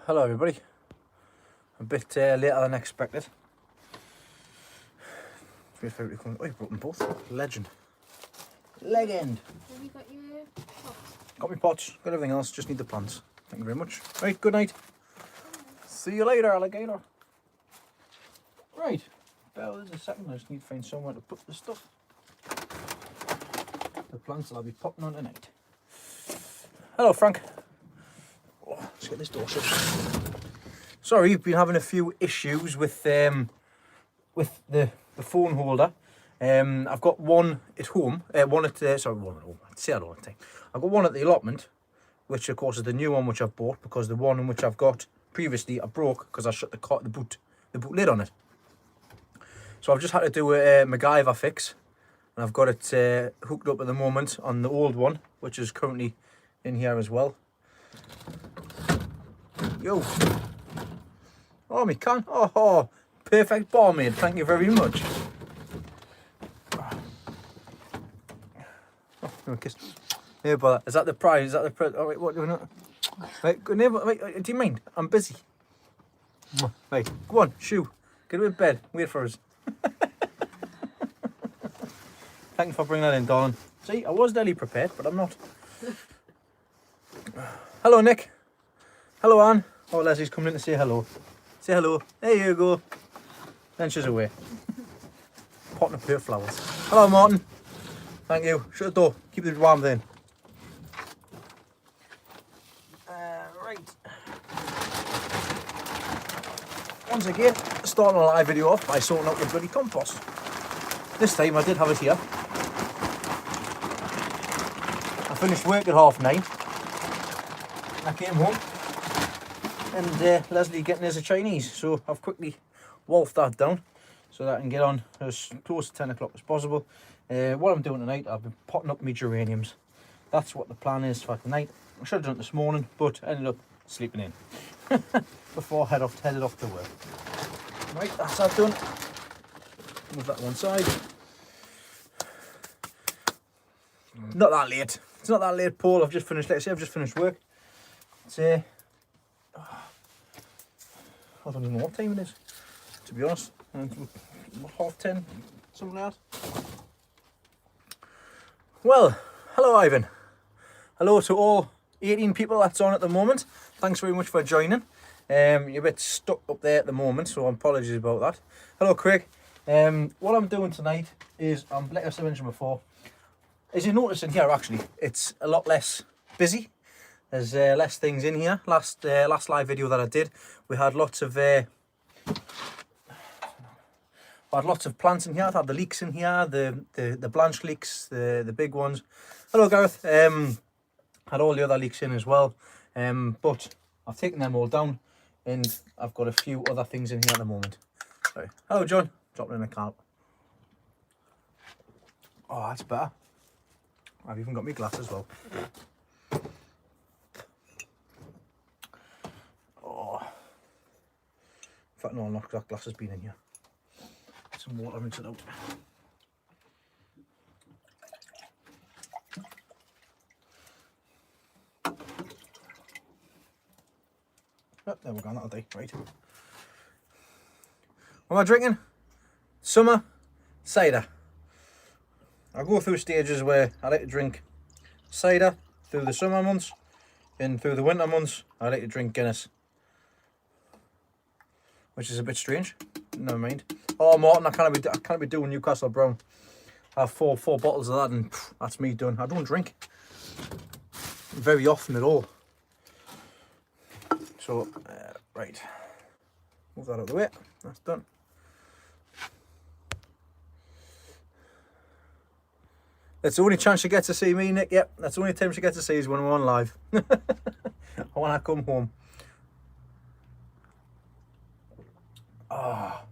Hello everybody, a bit later than expected. Oh, you've brought them both. Legend. Legend. Have you got your pots? Got my pots, got everything else, just need the plants. Thank you very much. Right, good night. See you later, alligator. Right, bear with us a second, I just need to find somewhere to put the stuff. The plants that I'll be popping on tonight. Hello Frank. Oh, let's get this door shut. Sorry, you've been having a few issues with the phone holder. I've got one at home. One at home. I say that all the time. I've got one at the allotment, which of course is the new one which I've bought, because the one which I've got previously I broke because I shut the boot lid on it. So I've just had to do a MacGyver fix, and I've got it hooked up at the moment on the old one, which is currently in here as well. Yo. Oh, me can. Oh, perfect barmaid. Thank you very much. Oh, give me a kiss. Here, brother. Is that the prize? Is that the prize? All right, what do you want? Right, good neighbour. Wait, do you mind? I'm busy. Right, go on, shoo. Get to bed. Wait for us. Thank you for bringing that in, darling. See, I was nearly prepared, but I'm not. Hello, Nick. Hello, Anne. Oh, Leslie's coming in to say hello. Say hello. There you go. Then she's away. Potting up her flowers. Hello, Martin. Thank you. Shut the door. Keep it warm then. Right. Once again, starting a live video off by sorting out the bloody compost. This time I did have it here. I finished work at 9:30. I came home and Leslie getting us a Chinese, so I've quickly wolfed that down so that I can get on as close to 10 o'clock as possible. What I'm doing tonight, I've been potting up my geraniums. That's what the plan is for tonight. I should have done it this morning, but ended up sleeping in before I headed off to work. Right, that's that done. Move that to one side. Not that late. It's not that late, Paul. I've just finished. Let's say I've just finished work. It's I don't even know what time it is, to be honest. 10:30, something like that. Well, hello Ivan. Hello to all 18 people that's on at the moment. Thanks very much for joining. You're a bit stuck up there at the moment, so apologies about that. Hello Craig. What I'm doing tonight is, like I mentioned before, as you notice in here, actually, it's a lot less busy. There's less things in here. Last live video that I did, we had lots of plants in here. I had the leeks in here, the blanched leeks, the big ones. Hello Gareth. Had all the other leeks in as well, but I've taken them all down, and I've got a few other things in here at the moment. Sorry. Hello John. Dropping in a carp. Oh, that's better. I've even got my glass as well. Oh. In fact, no, not that glass has been in here. Some water, rinse it out. Oh, there we go, that'll do. Right. What am I drinking? Summer cider. I go through stages where I like to drink cider through the summer months, and through the winter months I like to drink Guinness, which is a bit strange. Never mind. Oh Martin, I can't be doing Newcastle Brown. I have four bottles of that, and that's me done. I don't drink very often at all. So right, move that out of the way. That's done. That's the only chance you get to see me, Nick. Yep, that's the only time she gets to see is when we're on live. When I come home. Ah,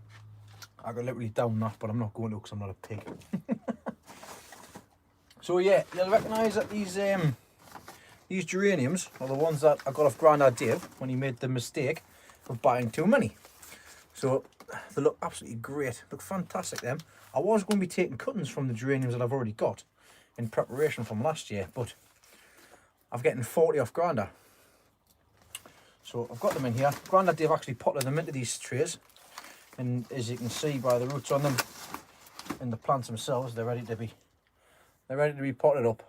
I got literally down that, but I'm not going to because I'm not a pig. So yeah, you'll recognise that these geraniums are the ones that I got off Grandad Dave when he made the mistake of buying too many. So they look absolutely great. Look fantastic, them. I was going to be taking cuttings from the geraniums that I've already got in preparation from last year, but I've getting 40 off Grandad. So I've got them in here. Grandad Dave actually potted them into these trays, and as you can see by the roots on them and the plants themselves, they're ready to be potted up.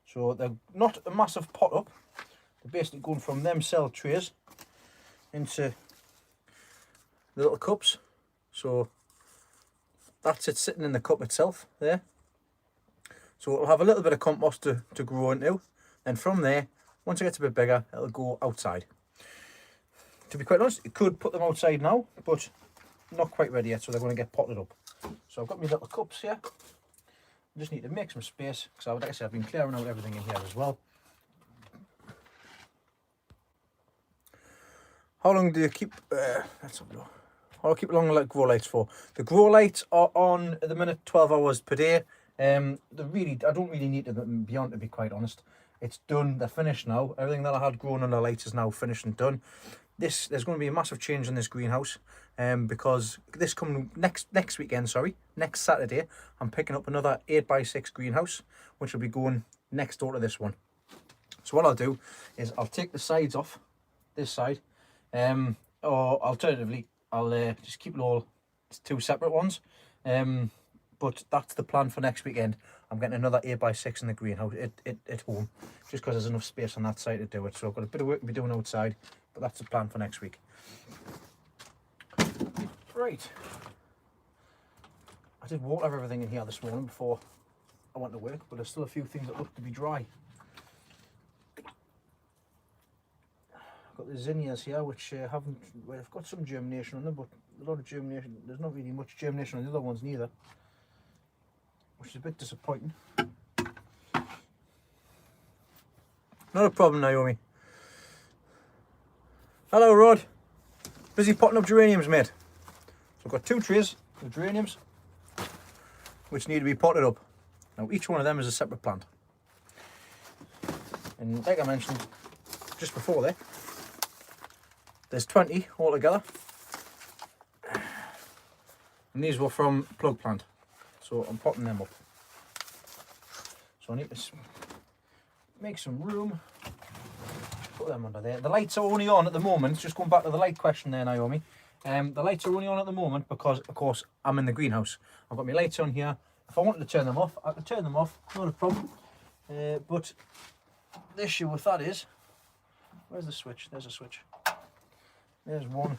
So they're not a massive pot up. They're basically going from them cell trays into the little cups. So that's it sitting in the cup itself there. So it'll have a little bit of compost to grow into. And from there, once it gets a bit bigger, it'll go outside. To be quite honest, you could put them outside now, but not quite ready yet, so they're going to get potted up. So I've got my little cups here. I just need to make some space, because like I said, I've been clearing out everything in here as well. How long do you keep, let's have a look. How long like grow lights for? The grow lights are on at the minute 12 hours per day. I don't really need to be on, to be quite honest. It's done, they're finished now. Everything that I had growing on the lights is now finished and done. There's going to be a massive change in this greenhouse, because this coming next Saturday, I'm picking up another 8x6 greenhouse, which will be going next door to this one. So what I'll do is I'll take the sides off, this side, or alternatively, I'll just keep it all two separate ones. But that's the plan for next weekend. I'm getting another 8x6 in the greenhouse at home, just because there's enough space on that side to do it. So I've got a bit of work to be doing outside, but that's the plan for next week. Right. I did water everything in here this morning before I went to work, but there's still a few things that look to be dry. I've got the zinnias here, which I've got some germination on them, but a lot of germination, there's not really much germination on the other ones neither, which is a bit disappointing. Not a problem, Naomi. Hello, Rod. Busy potting up geraniums, mate. So I've got 2 trays of geraniums, which need to be potted up. Now, each one of them is a separate plant. And like I mentioned just before there, there's 20 altogether. And these were from plug plant. So I'm potting them up. So I need to make some room. Put them under there. The lights are only on at the moment. Just going back to the light question there, Naomi. The lights are only on at the moment because, of course, I'm in the greenhouse. I've got my lights on here. If I wanted to turn them off, I could turn them off. Not a problem. But the issue with that is, where's the switch? There's a switch. There's one.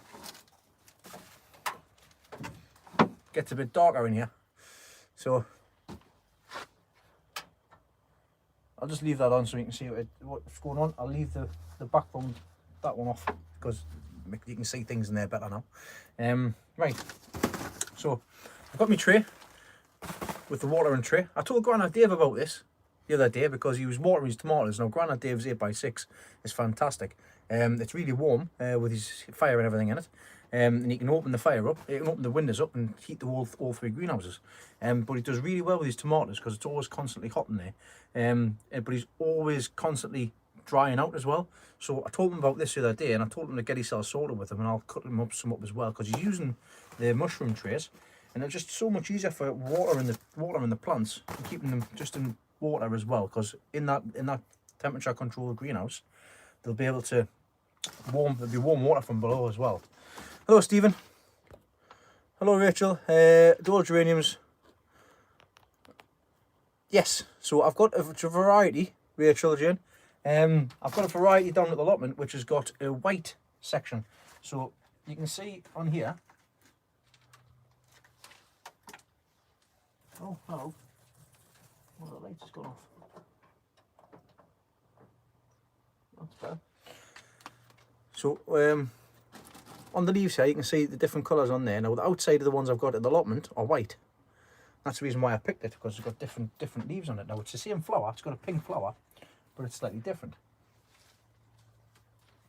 Gets a bit darker in here. So I'll just leave that on so you can see what's going on. I'll leave the background, that one off, because you can see things in there better now. Right, so I've got my tray with the watering tray. I told Grandad Dave about this the other day because he was watering his tomatoes. Now Grandad Dave's 8x6 is fantastic. It's really warm with his fire and everything in it. And you can open the fire up, you can open the windows up and heat all 3 greenhouses. But he does really well with his tomatoes because it's always constantly hot in there. But he's always constantly drying out as well. So I told him about this the other day, and I told him to get himself sorted with them, and I'll cut him up some up as well, because he's using the mushroom trays, and it's just so much easier for watering the plants and keeping them just in water as well, because in that temperature controlled greenhouse, they'll be able to there'll be warm water from below as well. Hello, Stephen. Hello, Rachel. Dual geraniums. Yes, so I've got a variety, Rachel Jane. I've got a variety down at the allotment which has got a white section. So you can see on here. Oh, hello. Well, the lights has gone off. That's better. So on the leaves here, you can see the different colours on there. Now, the outside of the ones I've got at the allotment are white. That's the reason why I picked it, because it's got different leaves on it. Now, it's the same flower. It's got a pink flower, but it's slightly different.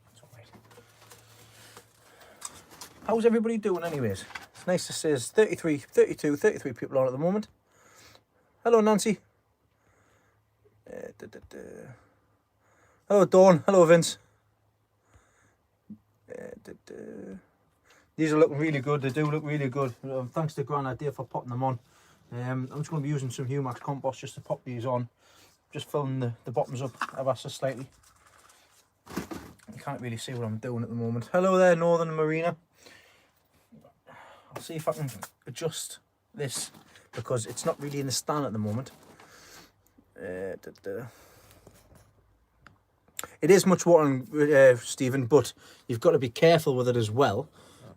That's all right. How's everybody doing anyways? It's nice to see there's 33 people on at the moment. Hello, Nancy. Hello, Dawn. Hello, Vince. These are looking really good. They do look really good. Thanks to Grandad Dave for popping them on. I'm just going to be using some Humax compost just to pop these on. Just filling the bottoms up ever so slightly. can't really see what I'm doing at the moment. Hello there, Northern Marina. I'll see if I can adjust this because it's not really in the stand at the moment. It is much watering, Stephen, but you've got to be careful with it as well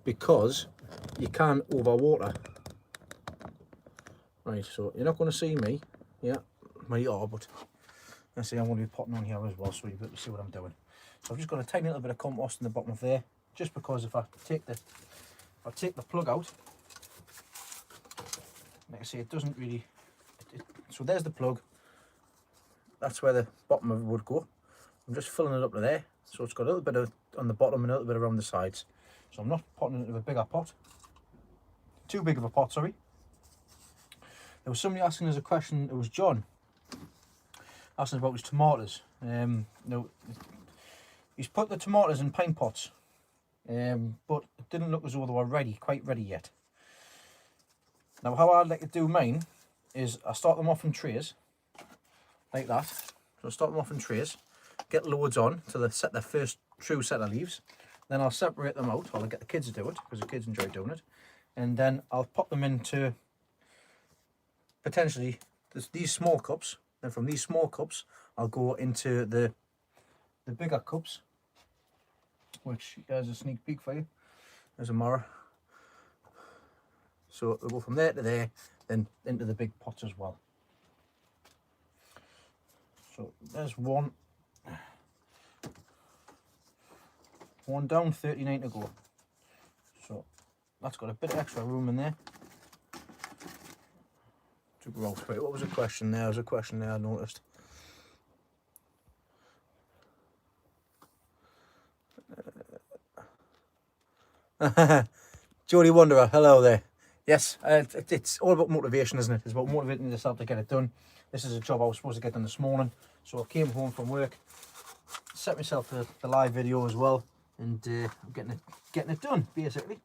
because you can overwater. Right, so you're not going to see me. Yeah, well you are, but I see I'm going to be potting on here as well, so you can see what I'm doing. So I've just got a tiny little bit of compost in the bottom of there, just because if I take the plug out, like I say, it doesn't really. So there's the plug. That's where the bottom of it would go. I'm just filling it up to there, so it's got a little bit of on the bottom and a little bit around the sides. So I'm not potting it into a bigger pot. Too big of a pot, sorry. There was somebody asking us a question. It was John asking about his tomatoes. No, he's put the tomatoes in pine pots, but it didn't look as though they were quite ready yet. Now, how I'd like to do mine is I start them off in trays, like that. So I start them off in trays, get loads on till they set their first true set of leaves. Then I'll separate them out, or I'll get the kids to do it, because the kids enjoy doing it. And then I'll pop them into, potentially, these small cups. Then from these small cups, I'll go into the bigger cups, which there's a sneak peek for you. There's a mirror. So we'll go from there to there, then into the big pots as well. So there's one down, 39 to go. So that's got a bit of extra room in there to grow. Wait, what was the question there? There was a question there I noticed. Jodie Wanderer, hello there. Yes, it's all about motivation, isn't it? It's about motivating yourself to get it done. This is a job I was supposed to get done this morning. So I came home from work, set myself the live video as well, and I'm getting it done, basically.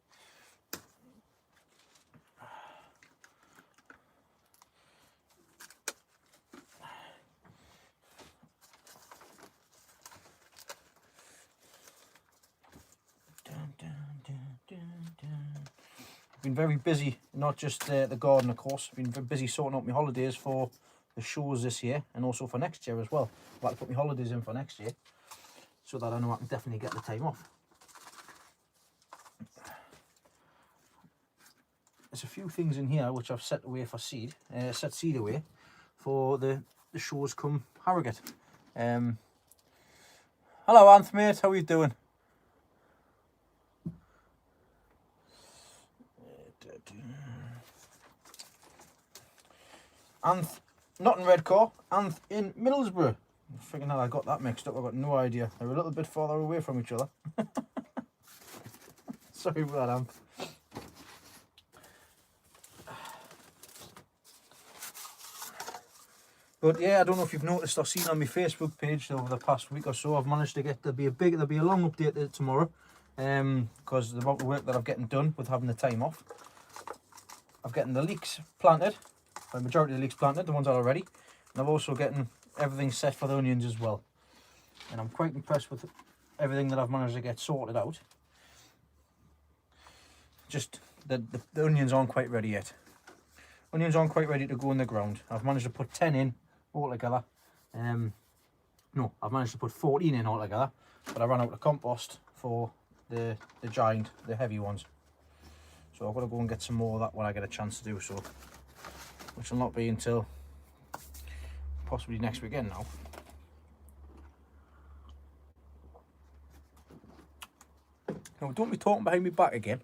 Been very busy, not just the garden, of course. Been very busy sorting out my holidays for the shows this year and also for next year as well. I'd like to put my holidays in for next year so that I know I can definitely get the time off. There's a few things in here which I've set away for seed, set seed away for the shows come Harrogate. Hello Anth, mate, how are you doing? Anth, not in Redcar, Anth in Middlesbrough. Freaking hell, I got that mixed up. I've got no idea. They're a little bit farther away from each other. Sorry about that, Anth. But yeah, I don't know if you've noticed or seen on my Facebook page over the past week or so, I've managed to get, there'll be a long update tomorrow, because of the amount of work that I'm getting done with having the time off. I've getting the leeks planted, the majority of the leeks planted, the ones that are ready, and I've also getting everything set for the onions as well. And I'm quite impressed with everything that I've managed to get sorted out. Just the onions aren't quite ready yet. Onions aren't quite ready to go in the ground. I've managed to put 10 in altogether. No, I've managed to put 14 in altogether, but I ran out of compost for the giant, the heavy ones. So I've got to go and get some more of that when I get a chance to do so, which will not be until possibly next weekend now. Now don't be talking behind me back again.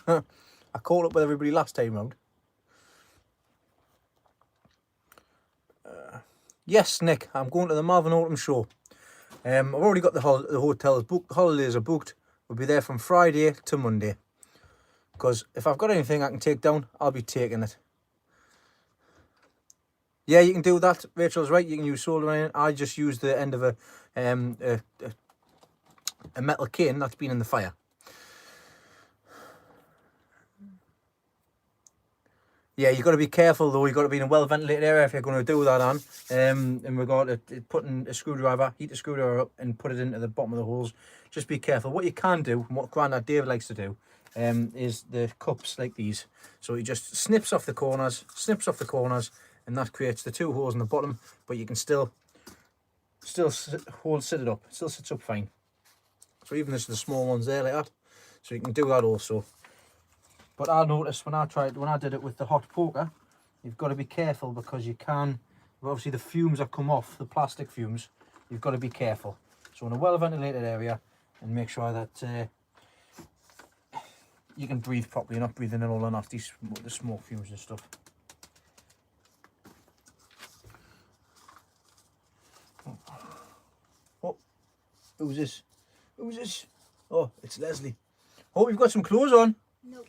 I caught up with everybody last time round. Yes, Nick, I'm going to the Marvin Autumn show. I've already got the hotels booked. Holidays are booked. We'll be there from Friday to Monday. Because if I've got anything I can take down, I'll be taking it. Yeah, you can do that. Rachel's right. You can use soldering. I just use the end of a metal cane that's been in the fire. Yeah, you've got to be careful though. You've got to be in a well ventilated area if you're going to do that, Anne. In regard to putting a screwdriver, heat the screwdriver up and put it into the bottom of the holes. Just be careful. What you can do, and what Grandad Dave likes to do, is the cups like these. So he just snips off the corners, and that creates the 2 holes in the bottom. But you can still sit it up. It still sits up fine. So even this, the small ones there like that. So you can do that also. But I noticed when I did it with the hot poker, you've got to be careful because you can, obviously the fumes that come off, the plastic fumes, you've got to be careful. So in a well ventilated area, and make sure that you can breathe properly, not breathing in all the nasty the smoke fumes and stuff. Oh, who's this? Who's this? Oh, it's Leslie. Oh, you've got some clothes on. Nope.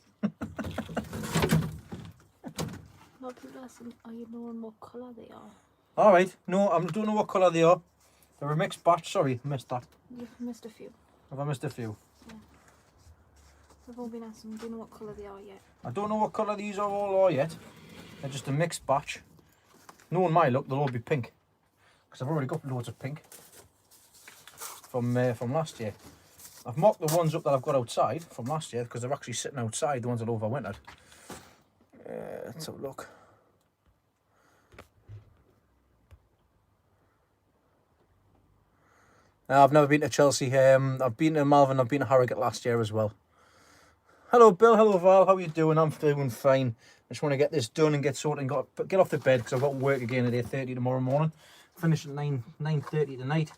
Not people asking, are you knowing what colour they are? Alright, no, I don't know what colour they are. They're a mixed batch, sorry, I missed that. You've missed a few. Have I missed a few? Yeah. I've all been asking, do you know what colour they are yet? I don't know what colour these all are yet. They're just a mixed batch. Knowing my luck, they'll all be pink. Because I've already got loads of pink from last year. I've mocked the ones up that I've got outside from last year because they're actually sitting outside, the ones that overwintered. Let's have a look. I've never been to Chelsea. I've been to Malvern, I've been to Harrogate last year as well. Hello Bill, hello Val, how are you doing? I'm doing fine. I just want to get this done and get sorted and get off the bed because I've got work again at 8:30 tomorrow morning. Finish at 9:30 tonight.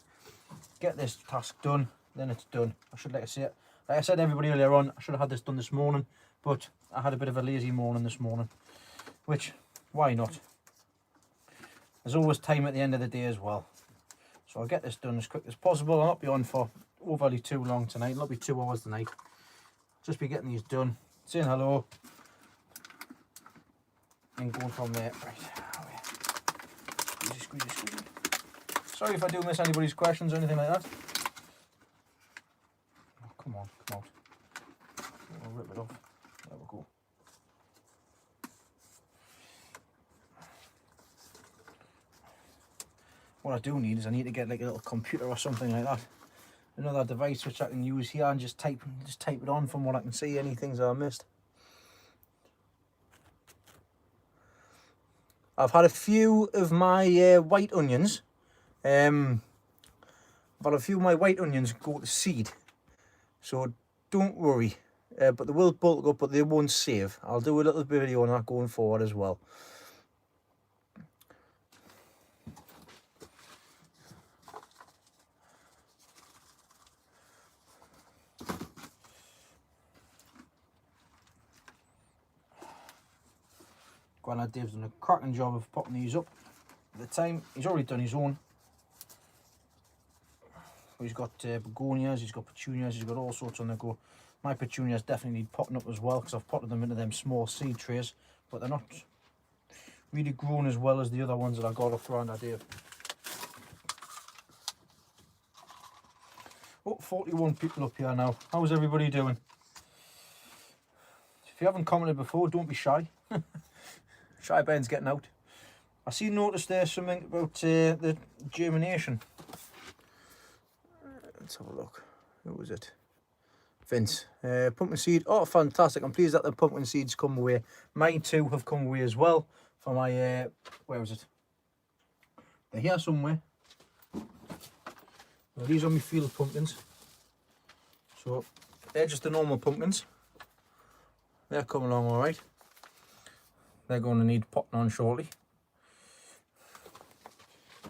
Get this task done, then it's done. I should like to say it. Like I said everybody earlier on, I should have had this done this morning, but I had a bit of a lazy morning this morning. Which, why not? There's always time at the end of the day as well. So I'll get this done as quick as possible. I'll not be on for overly too long tonight. It'll not be 2 hours tonight. Just be getting these done, saying hello, and going from there. Right, squeeze. Sorry if I do miss anybody's questions or anything like that. Oh, come on. I'll rip it off. There we go. What I do need is I need to get like a little computer or something like that. Another device which I can use here and just type it on from what I can see, any things that I missed. I've had a few of my white onions. I've had a few of my white onions go to seed. So don't worry. But they will bulk up, but they won't save. I'll do a little video on that going forward as well. Grandad Dave's done a cracking job of popping these up. At the time, he's already done his own. He's got begonias, he's got petunias, he's got all sorts on the go. My petunias definitely need potting up as well because I've potted them into them small seed trays, but they're not really grown as well as the other ones that I got off Grandad Dave. Oh, 41 people up here now. How's everybody doing? If you haven't commented before, don't be shy. Shy Ben's getting out. I see noticed there something about the germination. Let's have a look. Who was it? Vince. Pumpkin seed. Oh, fantastic. I'm pleased that the pumpkin seeds come away. Mine too have come away as well. For my, where was it? They're here somewhere. Well, these are my field pumpkins. So, they're just the normal pumpkins. They're coming along alright. They're going to need potting on shortly.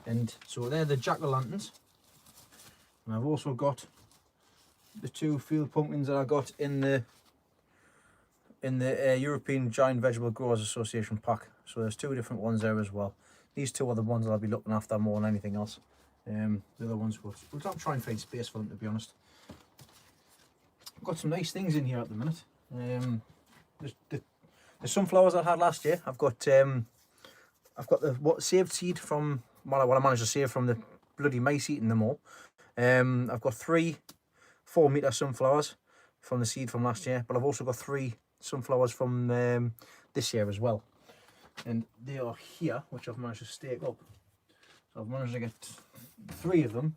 And so they're the jack-o'-lanterns. And I've also got the 2 field pumpkins that I got in the European Giant Vegetable Growers Association pack. So there's 2 different ones there as well. These 2 are the ones that I'll be looking after more than anything else. The other ones we'll try and find space for them, to be honest. I've got some nice things in here at the minute. The sunflowers I had last year, I've got the saved seed from what I managed to save from the bloody mice eating them all. I've got 3 4-meter sunflowers from the seed from last year, but I've also got 3 sunflowers from this year as well. and they are here, which I've managed to stake up. So I've managed to get 3 of them,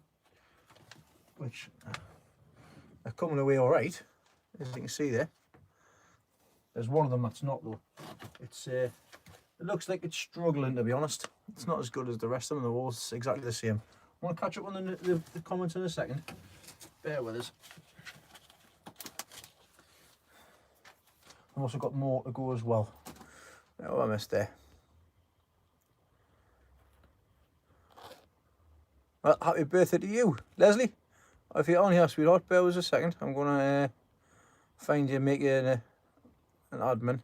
which are coming away all right, as you can see there. There's one of them that's not though. It looks like it's struggling, to be honest. It's not as good as the rest of them. They're all exactly the same. I want to catch up on the comments in a second. Bear with us. I've also got more to go as well. Oh, I missed there. Well, happy birthday to you, Leslie. If you're on here, sweetheart, bear with us a second. I'm going to find you, make you an admin.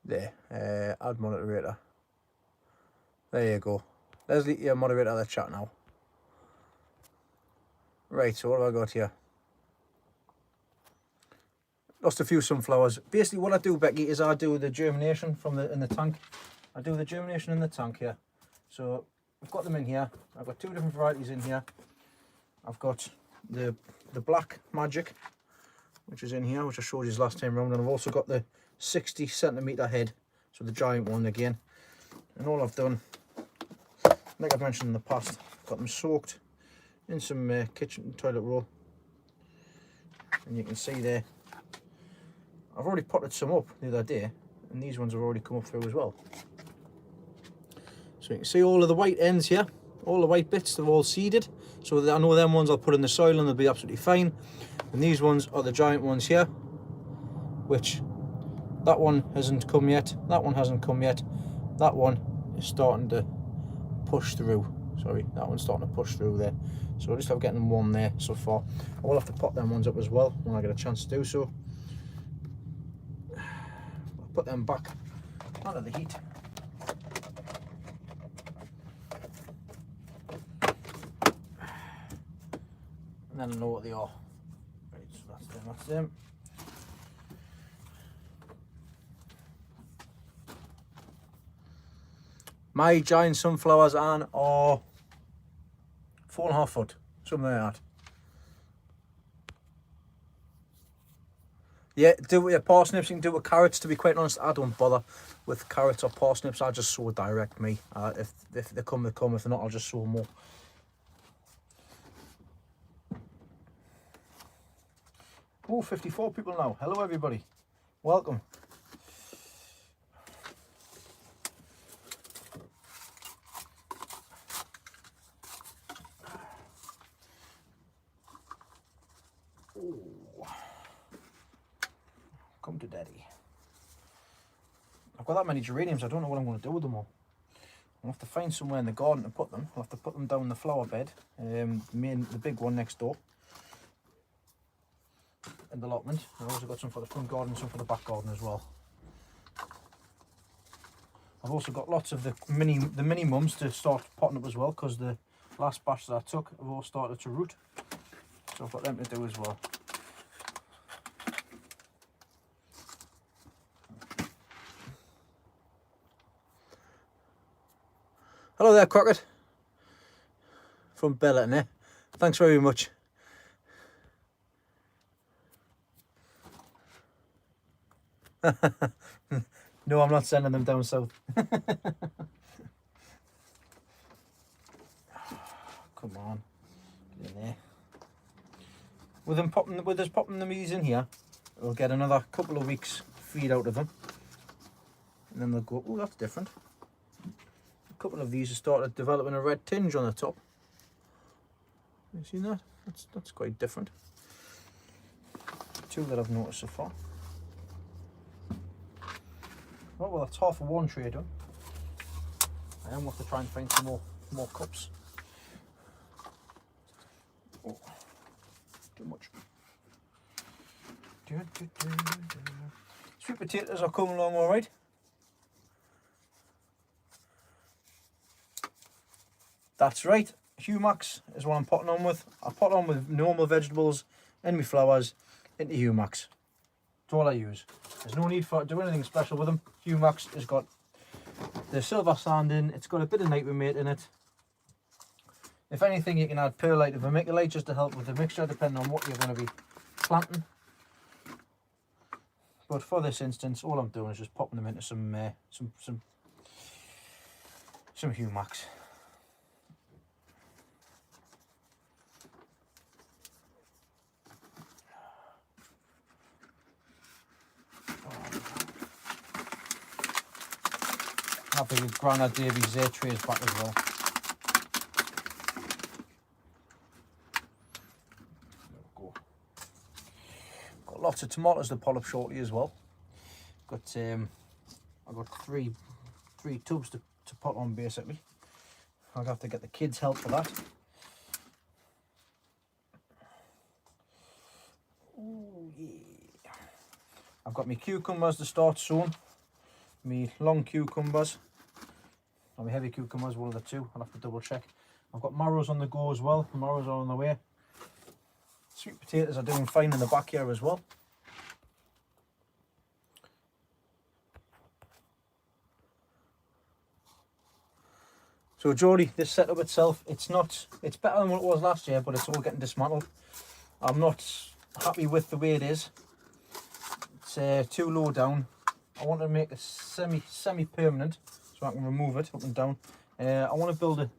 There, add moderator. There you go. Leslie, you're moderator of the chat now. Right, so what have I got here? Lost a few sunflowers. Basically what I do, Becky, is I do the germination in the tank. I do the germination in the tank here. So I've got them in here. I've got 2 different varieties in here. I've got the black magic, which is in here, which I showed you last time round, and I've also got the 60cm head, so the giant one again. And all I've done, like I've mentioned in the past, got them soaked in some kitchen toilet roll, and you can see there I've already potted some up the other day, and these ones have already come up through as well. So you can see all of the white ends here, all the white bits, they're all seeded. So I know them ones I'll put in the soil and they'll be absolutely fine. And these ones are the giant ones here, which that one hasn't come yet, that one hasn't come yet, that one is starting to push through. Sorry, that one's starting to push through there. So I just have getting one there so far. I will have to pot them ones up as well when I get a chance to do so. I'll put them back out of the heat. And then I know what they are. Right, so that's them, that's them. My giant sunflowers, Anne, are 4.5 foot, something like that. Yeah, do it with parsnips, you can do it with carrots. To be quite honest, I don't bother with carrots or parsnips. I just sow direct me. If they come, they come. If they're not, I'll just sow more. Oh, 54 people now. Hello, everybody. Welcome. Come to daddy. I've got that many geraniums, I don't know what I'm going to do with them all. I'll have to find somewhere in the garden to put them. I'll have to put them down the flower bed, the big one next door, in the allotment. I've also got some for the front garden, some for the back garden as well. I've also got lots of the mini mums to start potting up as well, because the last batch that I took have all started to root. So I've got them to do as well. Hello there, Crockett, from Belleton, eh? Thanks very much. No, I'm not sending them down south. Come on, get in there. With us popping them these in here, we'll get another couple of weeks feed out of them, and then they'll go. Oh, that's different. A couple of these have started developing a red tinge on the top. You seen that? That's quite different. 2 that I've noticed so far. Oh, well, that's half of one tray done. I am going to have to try and find some more cups. Oh, too much. Sweet potatoes are coming along all right. That's right, Humax is what I'm potting on with. I pot on with normal vegetables and my flowers into Humax. That's all I use. There's no need for doing anything special with them. Humax has got the silver sand in, it's got a bit of nitramate in it. If anything, you can add perlite or vermiculite just to help with the mixture, depending on what you're going to be planting. But for this instance, all I'm doing is just popping them into some Humax. Happy with Grandad Davy's trays back as well. There we go. Got lots of tomatoes to pull up shortly as well. I've got three tubs to put on basically. I'll have to get the kids' help for that. Ooh, yeah. I've got my cucumbers to start soon. Me long cucumbers, or my heavy cucumbers, one of the two. I'll have to double check. I've got marrows on the go as well. The marrows are on the way. Sweet potatoes are doing fine in the back here as well. So Jodie, this setup itself, it's better than what it was last year, but it's all getting dismantled. I'm not happy with the way it is. It's too low down. I want to make it semi-permanent, so I can remove it up and down. I want to build a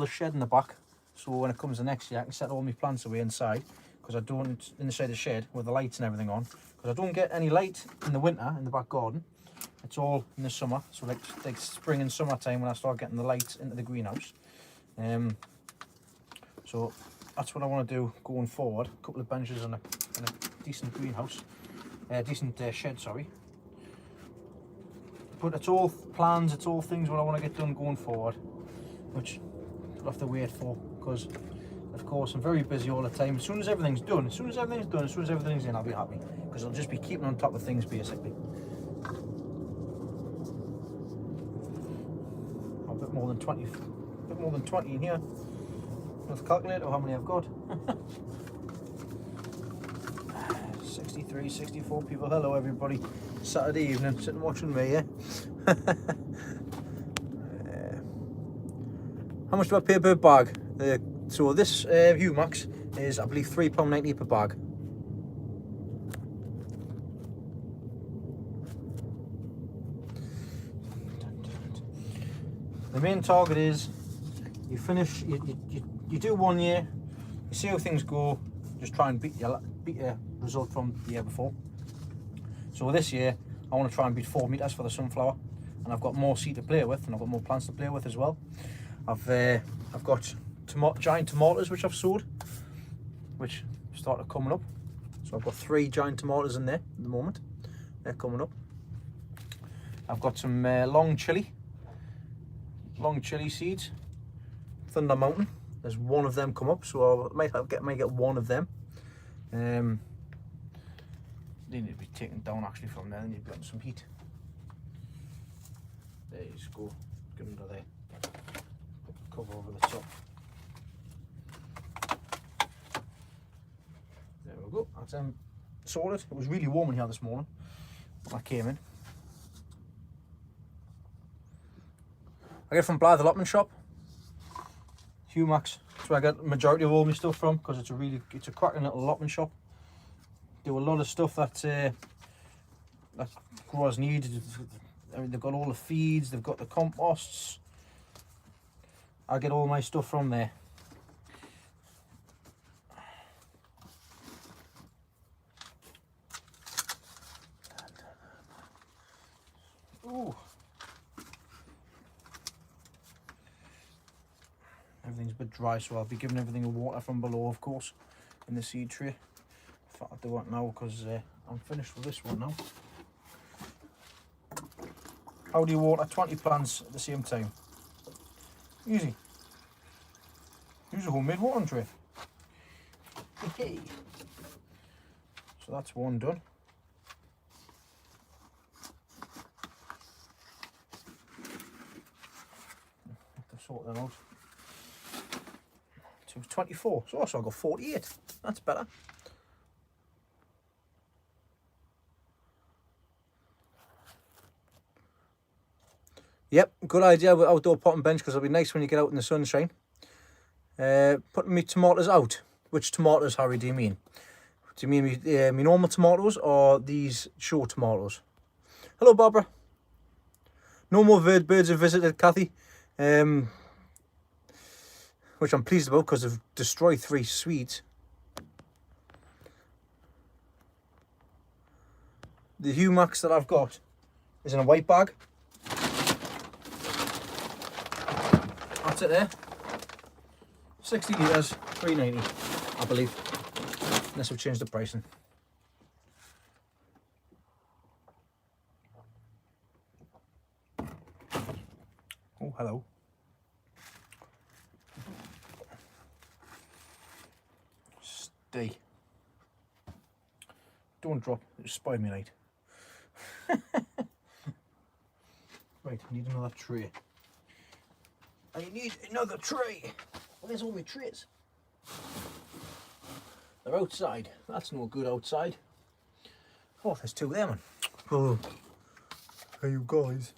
shed in the back, so when it comes the next year, I can set all my plants away inside. Because I don't, inside the shed with the lights and everything on. Because I don't get any light in the winter in the back garden. It's all in the summer, so like spring and summertime when I start getting the lights into the greenhouse. So that's what I want to do going forward. A couple of benches and a decent greenhouse, decent shed, sorry. But it's all plans, it's all things what I want to get done going forward, which I'll have to wait for, because of course I'm very busy all the time. As soon as everything's done, as soon as everything's in, I'll be happy, because I'll just be keeping on top of things basically. A bit more than 20 in here. Let's calculate how many I've got. 63, 64 people. Hello everybody. Saturday evening, sitting watching me, yeah? How much do I pay per bag? So this Humax is, I believe, £3.90 per bag. The main target is you finish, you do 1 year, you see how things go, just try and beat your result from the year before. So this year, I want to try and beat 4 metres for the sunflower, and I've got more seed to play with, and I've got more plants to play with as well. I've got giant tomatoes which I've sowed, which started coming up. So I've got 3 giant tomatoes in there at the moment. They're coming up. I've got some long chilli seeds. Thunder Mountain. There's 1 of them come up, so I might get 1 of them. They need to be taken down actually from there. They need to be getting some heat. There you just go. Get under there. Put the cover over the top. There we go. That's sorted. It was really warm in here this morning when I came in. I get it from Blythe Allotment Shop. Humax. That's where I get the majority of all my stuff from, because it's a cracking little allotment shop. Do a lot of stuff that growers need. I mean, they've got all the feeds, they've got the composts. I get all my stuff from there. Ooh. Everything's a bit dry, so I'll be giving everything a water from below, of course, in the seed tray. In fact, I'll do it now because I'm finished with this one now. How do you water 20 plants at the same time? Easy. Use a homemade watering tray. Hey. So that's 1 done. Have to sort that out. 24. So also I got 48. That's better. Yep, good idea with outdoor pot and bench, because it'll be nice when you get out in the sunshine. putting me tomatoes out. Which tomatoes, Harry, do you mean? Do you mean me normal tomatoes or these show tomatoes? Hello, Barbara. No more birds have visited, Kathy. Which I'm pleased about because they've destroyed 3 Swedes. The Humax that I've got is in a white bag. That's it there. 60 litres, $3.90, I believe. Unless we've changed the pricing. Oh, hello. Stay. Don't drop, it'll spoil me night. Right, I need another tray. I need another tray. Where's all my trays? They're outside. That's no good outside. Oh, there's 2 there, man. Oh. Hey, you guys.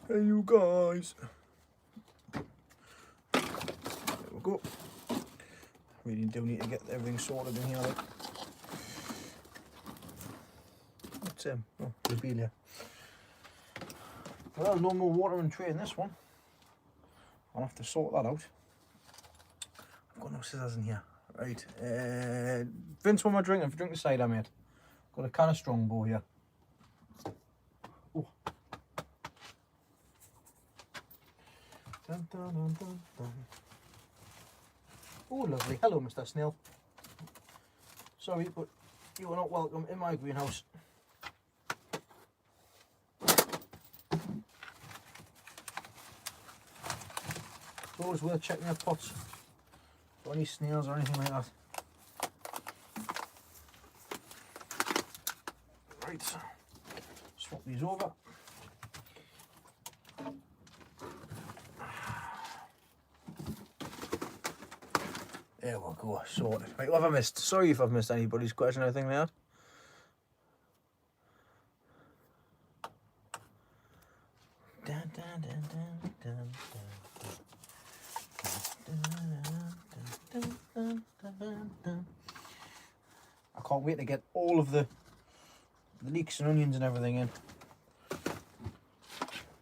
Hey, you guys. There we go. Really do need to get everything sorted in here. Like. What's oh, lobelia. Well, no more watering tray in this one. I'll have to sort that out. I've got no scissors in here. Right. Vince, what am I drinking? Drink the cider, mate. Got a can of Strongbow here. Oh. Dun, dun, dun, dun, dun. Oh, lovely. Hello, Mr. Snail. Sorry, but you are not welcome in my greenhouse. Always worth checking your pots for any snails or anything like that. Right, swap these over. There we go, sorted. Right, what have I missed? Sorry if I've missed anybody's question or anything like that. Dun, dun, dun, dun, dun, dun. I can't wait to get all of the leeks and onions and everything in.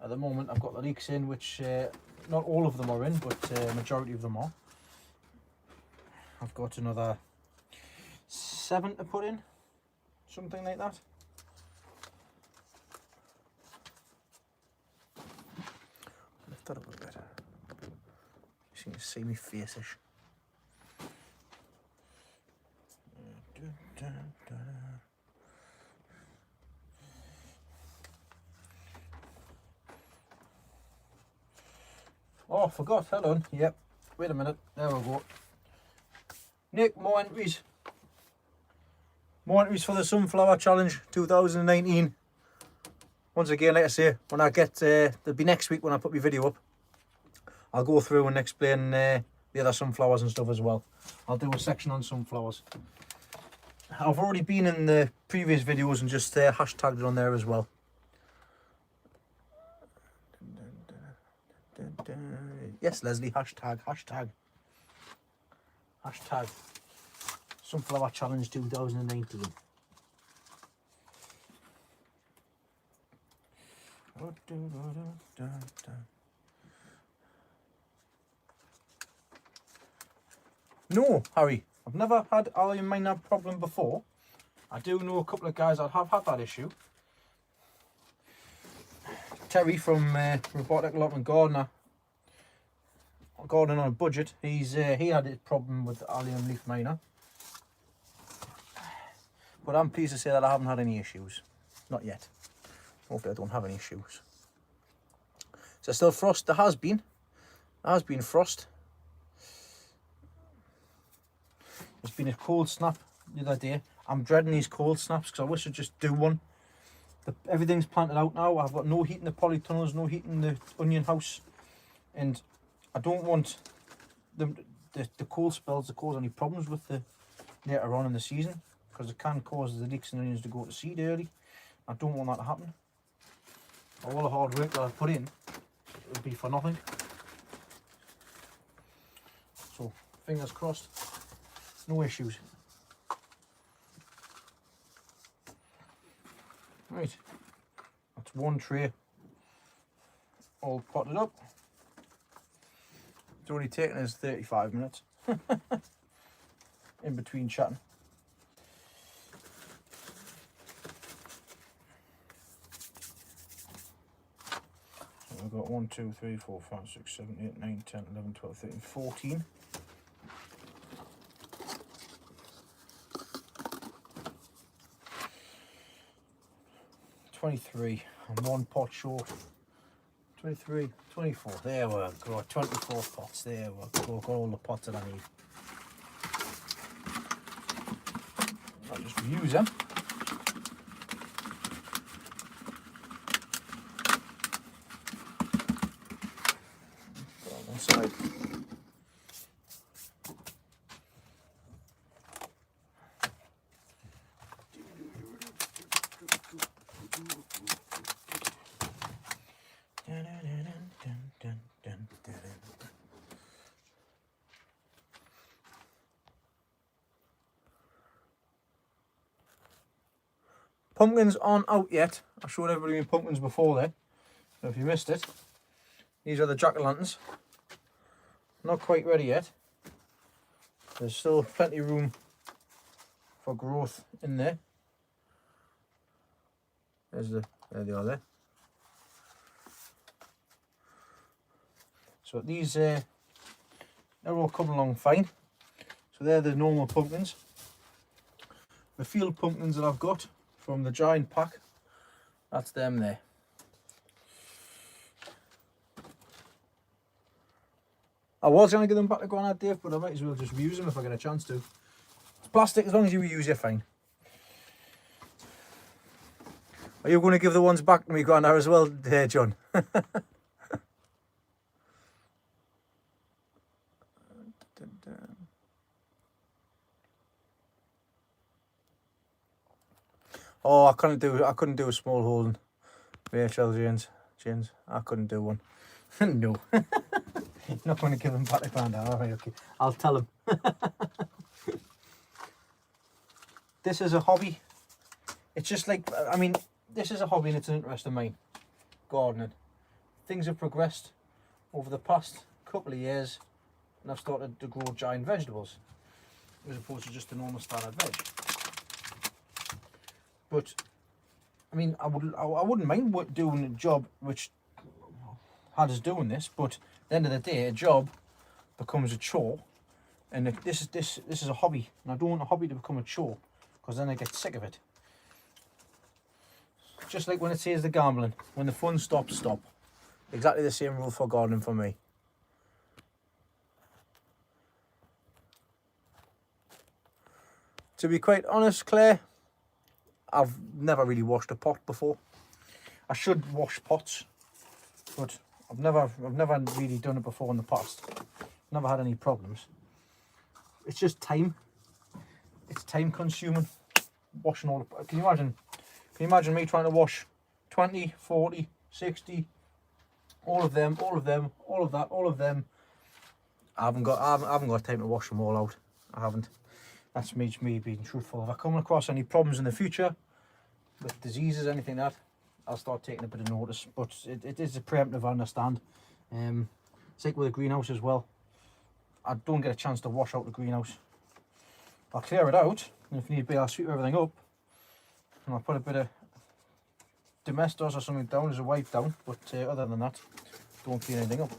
At the moment I've got the leeks in, which not all of them are in, but majority of them are. I've got another 7 to put in, something like that. Lift that up a bit. You can see me face-ish. Oh, I forgot. Hold on. Yep. Wait a minute. There we go. Nick, more entries. More entries for the Sunflower Challenge 2019. Once again, like I say, when I get, there'll be next week when I put my video up. I'll go through and explain the other sunflowers and stuff as well. I'll do a section on sunflowers. I've already been in the previous videos and just hashtagged it on there as well. Yes, Leslie, hashtag Sunflower Challenge 2019. No, Harry, I've never had allium miner problem before. I do know a couple of guys that have had that issue. Terry from Robotic Allotment Gardening on a Budget, he had a problem with allium leaf miner. But I'm pleased to say that I haven't had any issues. Not yet. Hopefully I don't have any issues. Is there still frost? There has been. There has been frost. There's been a cold snap the other day. I'm dreading these cold snaps because I wish I'd just do one. Everything's planted out now. I've got no heat in the polytunnels, no heat in the onion house. And I don't want the cold spells to cause any problems with the later on in the season, because it can cause the leeks and onions to go to seed early. I don't want that to happen. All the hard work that I've put in would be for nothing. fingers crossed, no issues. Right, that's one tray all potted up. It's only taken us 35 minutes in between chatting. So we've got 1, 2, 3, 4, 5, 6, 7, 8, 9, 10, 11, 12, 13, 14. 23 and one pot short. 23, 24, there we go, 24 pots, there we go, got all the pots that I need. I'll just reuse them. Put on one side. Pumpkins aren't out yet. I showed everybody my pumpkins before there, so if you missed it, these are the jack-o'-lanterns. Not quite ready yet. There's still plenty of room for growth in there. There they are there. So these they're all coming along fine. So they're the normal pumpkins. The field pumpkins that I've got from the giant pack, that's them there. I was going to give them back to Granddad Dave, but I might as well just reuse them if I get a chance to. It's plastic, as long as you reuse, you're fine. Are you going to give the ones back to me, Granddad, as well, John? Oh, I couldn't do a small holding. VHL James, I couldn't do one. No. Not going to give them back to Granddad. All right, okay. I'll tell him. This is a hobby. It's just like, I mean, this is a hobby and it's an interest of mine. Gardening. Things have progressed over the past couple of years and I've started to grow giant vegetables as opposed to just the normal standard veg. But I mean, I wouldn't mind doing a job which had us doing this, but at the end of the day, a job becomes a chore, and this is a hobby, and I don't want a hobby to become a chore, because then I get sick of it. Just like when it says the gambling, when the fun stops, stop. Exactly the same rule for gardening for me. To be quite honest, Claire, I've never really washed a pot before. I should wash pots, but I've never really done it before in the past. Never had any problems. It's just time. It's time consuming. Washing all the, can you imagine me trying to wash 20, 40, 60, all of them, all of them, all of that, all of them. I haven't got time to wash them all out. I haven't. That's me being truthful. If I come across any problems in the future with diseases, anything like that, I'll start taking a bit of notice. But it is a preemptive, I understand. It's like with the greenhouse as well. I don't get a chance to wash out the greenhouse. I'll clear it out, and if need be, I'll sweep everything up. And I'll put a bit of Domestos or something down as a wipe down. But other than that, don't clean anything up.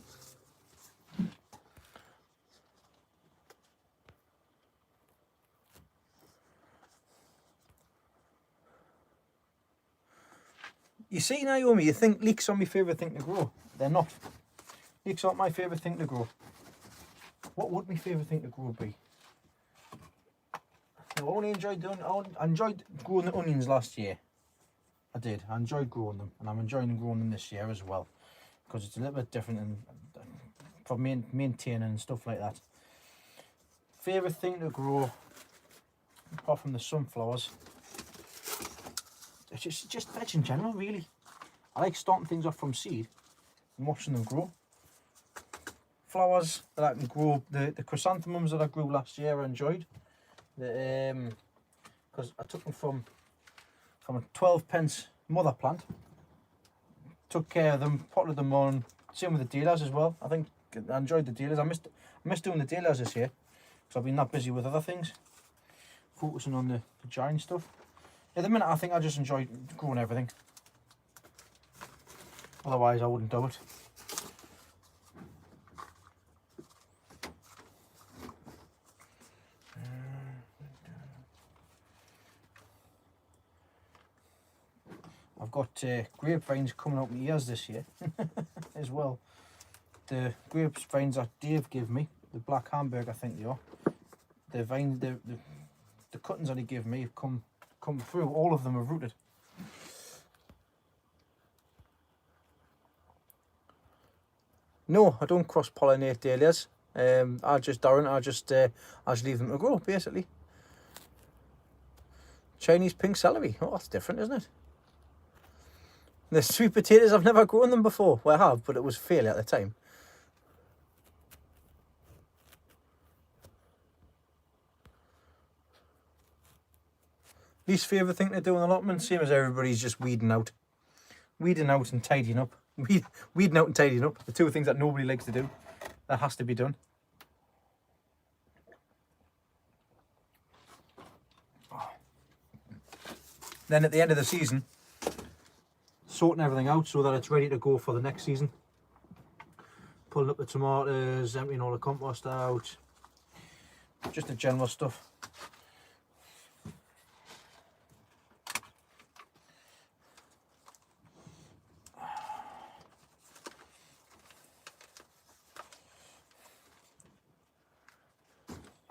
You see, Naomi, you think leeks are my favourite thing to grow. They're not. Leeks aren't my favourite thing to grow. What would my favourite thing to grow be? I enjoyed growing the onions last year. I did. I enjoyed growing them, and I'm enjoying growing them this year as well, because it's a little bit different and for maintaining and stuff like that. Favourite thing to grow, apart from the sunflowers, it's just veg in general, really. I like starting things off from seed and watching them grow. flowers that I can grow. The chrysanthemums that I grew last year I enjoyed. Because I took them from a 12 pence mother plant. Took care of them, potted them on. Same with the dahlias as well. I think I enjoyed the dahlias. I missed doing the dahlias this year because I've been that busy with other things, focusing on the giant stuff. At the minute, I think I just enjoy growing everything. Otherwise, I wouldn't do it. I've got grapevines coming out my ears this year as well. The grapevines that Dave gave me, the black Hamburg, I think they are. The vines, the cuttings that he gave me have come through. All of them are rooted. No, I don't cross pollinate dahlias. I just leave them to grow basically. Chinese pink celery. Oh, that's different, isn't it? The sweet potatoes, I've never grown them before. Well, I have, but it was failure at the time. Least favourite thing to do in the allotment, same as everybody's, just weeding out. Weeding out and tidying up. Weeding out and tidying up. The two things that nobody likes to do. That has to be done. Then at the end of the season, sorting everything out so that it's ready to go for the next season. Pulling up the tomatoes, emptying all the compost out. Just the general stuff.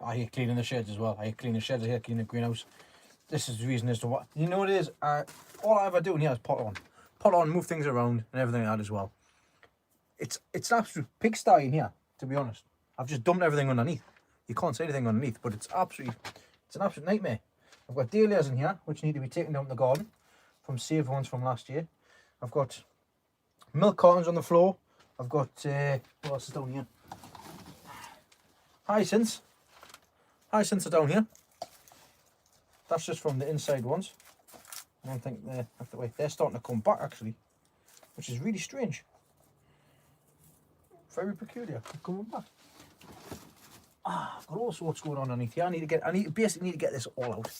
I hate cleaning the sheds as well. I hate cleaning the sheds, I hate cleaning the greenhouse. This is the reason as to what, you know what it is? All I ever do in here is pot on, move things around and everything like that as well. It's an absolute pigsty in here, to be honest. I've just dumped everything underneath. You can't say anything underneath, but it's an absolute nightmare. I've got dahlias in here, which need to be taken down to the garden from saved ones from last year. I've got milk cartons on the floor. I've got, what else is down here? Hyacinths. Hyacinths are down here. That's just from the inside ones. I don't think they're starting to come back actually, which is really strange. Very peculiar. They're coming back. I've got all sorts going on underneath here. I basically need to get this all out.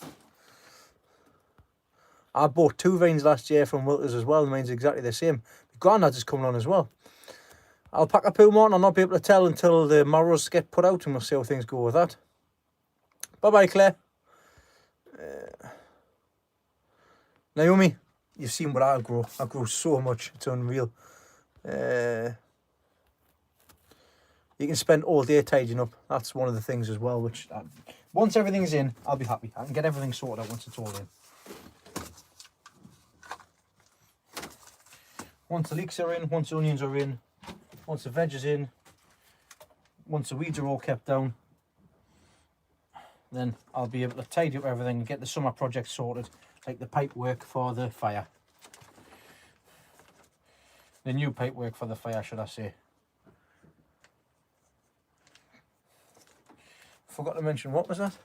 I bought 2 vines last year from Wilters as well. Mine's exactly the same. My granddad's is coming on as well. I'll pack a poo more, I'll not be able to tell until the marrows get put out, and we'll see how things go with that. Bye bye, Claire. Naomi, you've seen what I grow. I grow so much, it's unreal. You can spend all day tidying up. That's one of the things as well, which once everything's in, I'll be happy. I can get everything sorted out once it's all in. Once the leeks are in, once the onions are in, once the veg is in, once the weeds are all kept down, then I'll be able to tidy up everything and get the summer project sorted, like the pipe work for the fire. The new pipe work for the fire, should I say. Forgot to mention, what was that?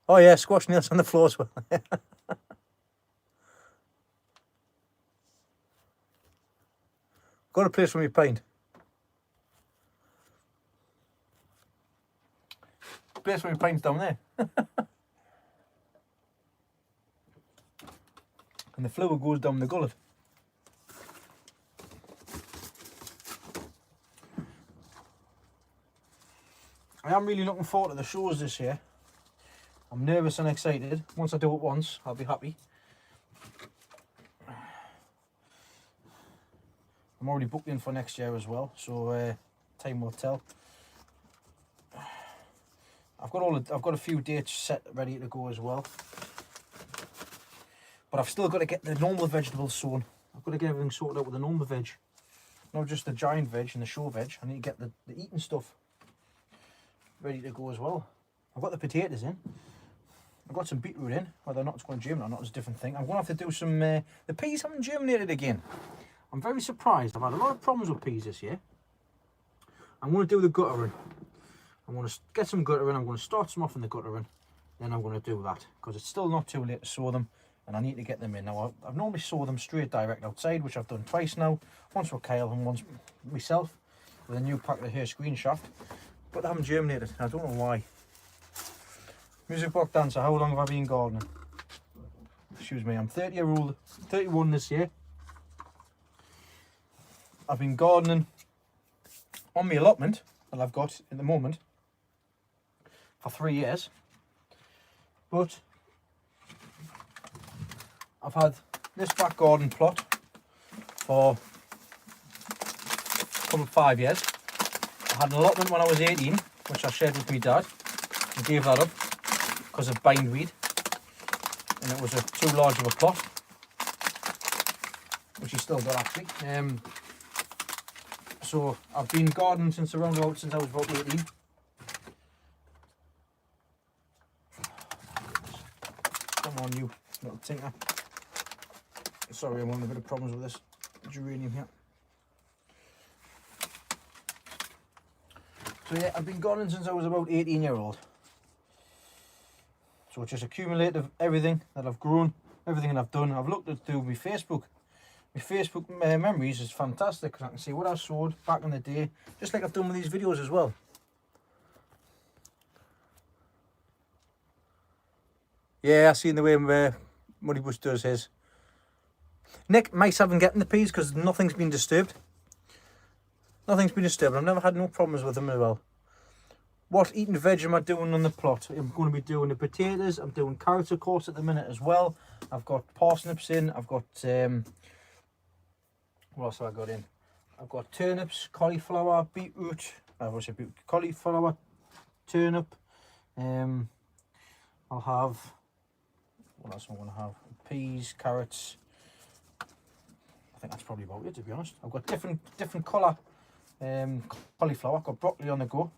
Oh yeah, squash nails on the floor as well. Got a place for me paint. Place for me paint's down there. And the fluid goes down the gullet. I am really looking forward to the shows this year. I'm nervous and excited. Once I do it once, I'll be happy. I'm already booked in for next year as well, so time will tell. I've got a few dates set ready to go as well, but I've still got to get the normal vegetables sown. I've got to get everything sorted out with the normal veg, not just the giant veg and the show veg. I need to get the eating stuff ready to go as well. I've got the potatoes in. I've got some beetroot in. Whether or not it's going to germinate or not is a different thing. I'm going to have to do some. The peas haven't germinated again. I'm very surprised. I've had a lot of problems with peas this year. I'm going to do the guttering. I'm going to get some guttering. I'm going to start some off in the guttering. Then I'm going to do that because it's still not too late to sow them, and I need to get them in. Now, I've normally sow them straight direct outside, which I've done twice now. Once with Kyle and once myself with a new pack of hair screen shaft. But they haven't germinated. I don't know why. Music box dancer, how long have I been gardening? Excuse me, I'm 30-year-old, 31 this year. I've been gardening on my allotment that I've got at the moment for 3 years. But I've had this back garden plot for a couple of 5 years. I had an allotment when I was 18, which I shared with my dad, and gave that up because of bindweed, and it was too large of a plot, which he still got actually. So I've been gardening since I was about 18. Come on, you little tinker. Sorry, I'm having a bit of problems with this geranium here. So yeah, I've been gardening since I was about 18-year-old. So it's just accumulated everything that I've grown, everything that I've done. I've looked at through my Facebook. My Facebook memories is fantastic because I can see what I sowed back in the day, just like I've done with these videos as well. Yeah, I've seen the way Muddy Bush does his. Nick, mice haven't getting the peas because nothing's been disturbed. Nothing's been disturbed. I've never had no problems with them as well. What eating veg am I doing on the plot? I'm going to be doing the potatoes. I'm doing carrots, of course, at the minute as well. I've got parsnips in. I've got, what else have I got in? I've got turnips, cauliflower, beetroot. Cauliflower, turnip. I'll have, what else am I going to have? Peas, carrots. I think that's probably about it, to be honest. I've got different colour cauliflower. I've got broccoli on the go.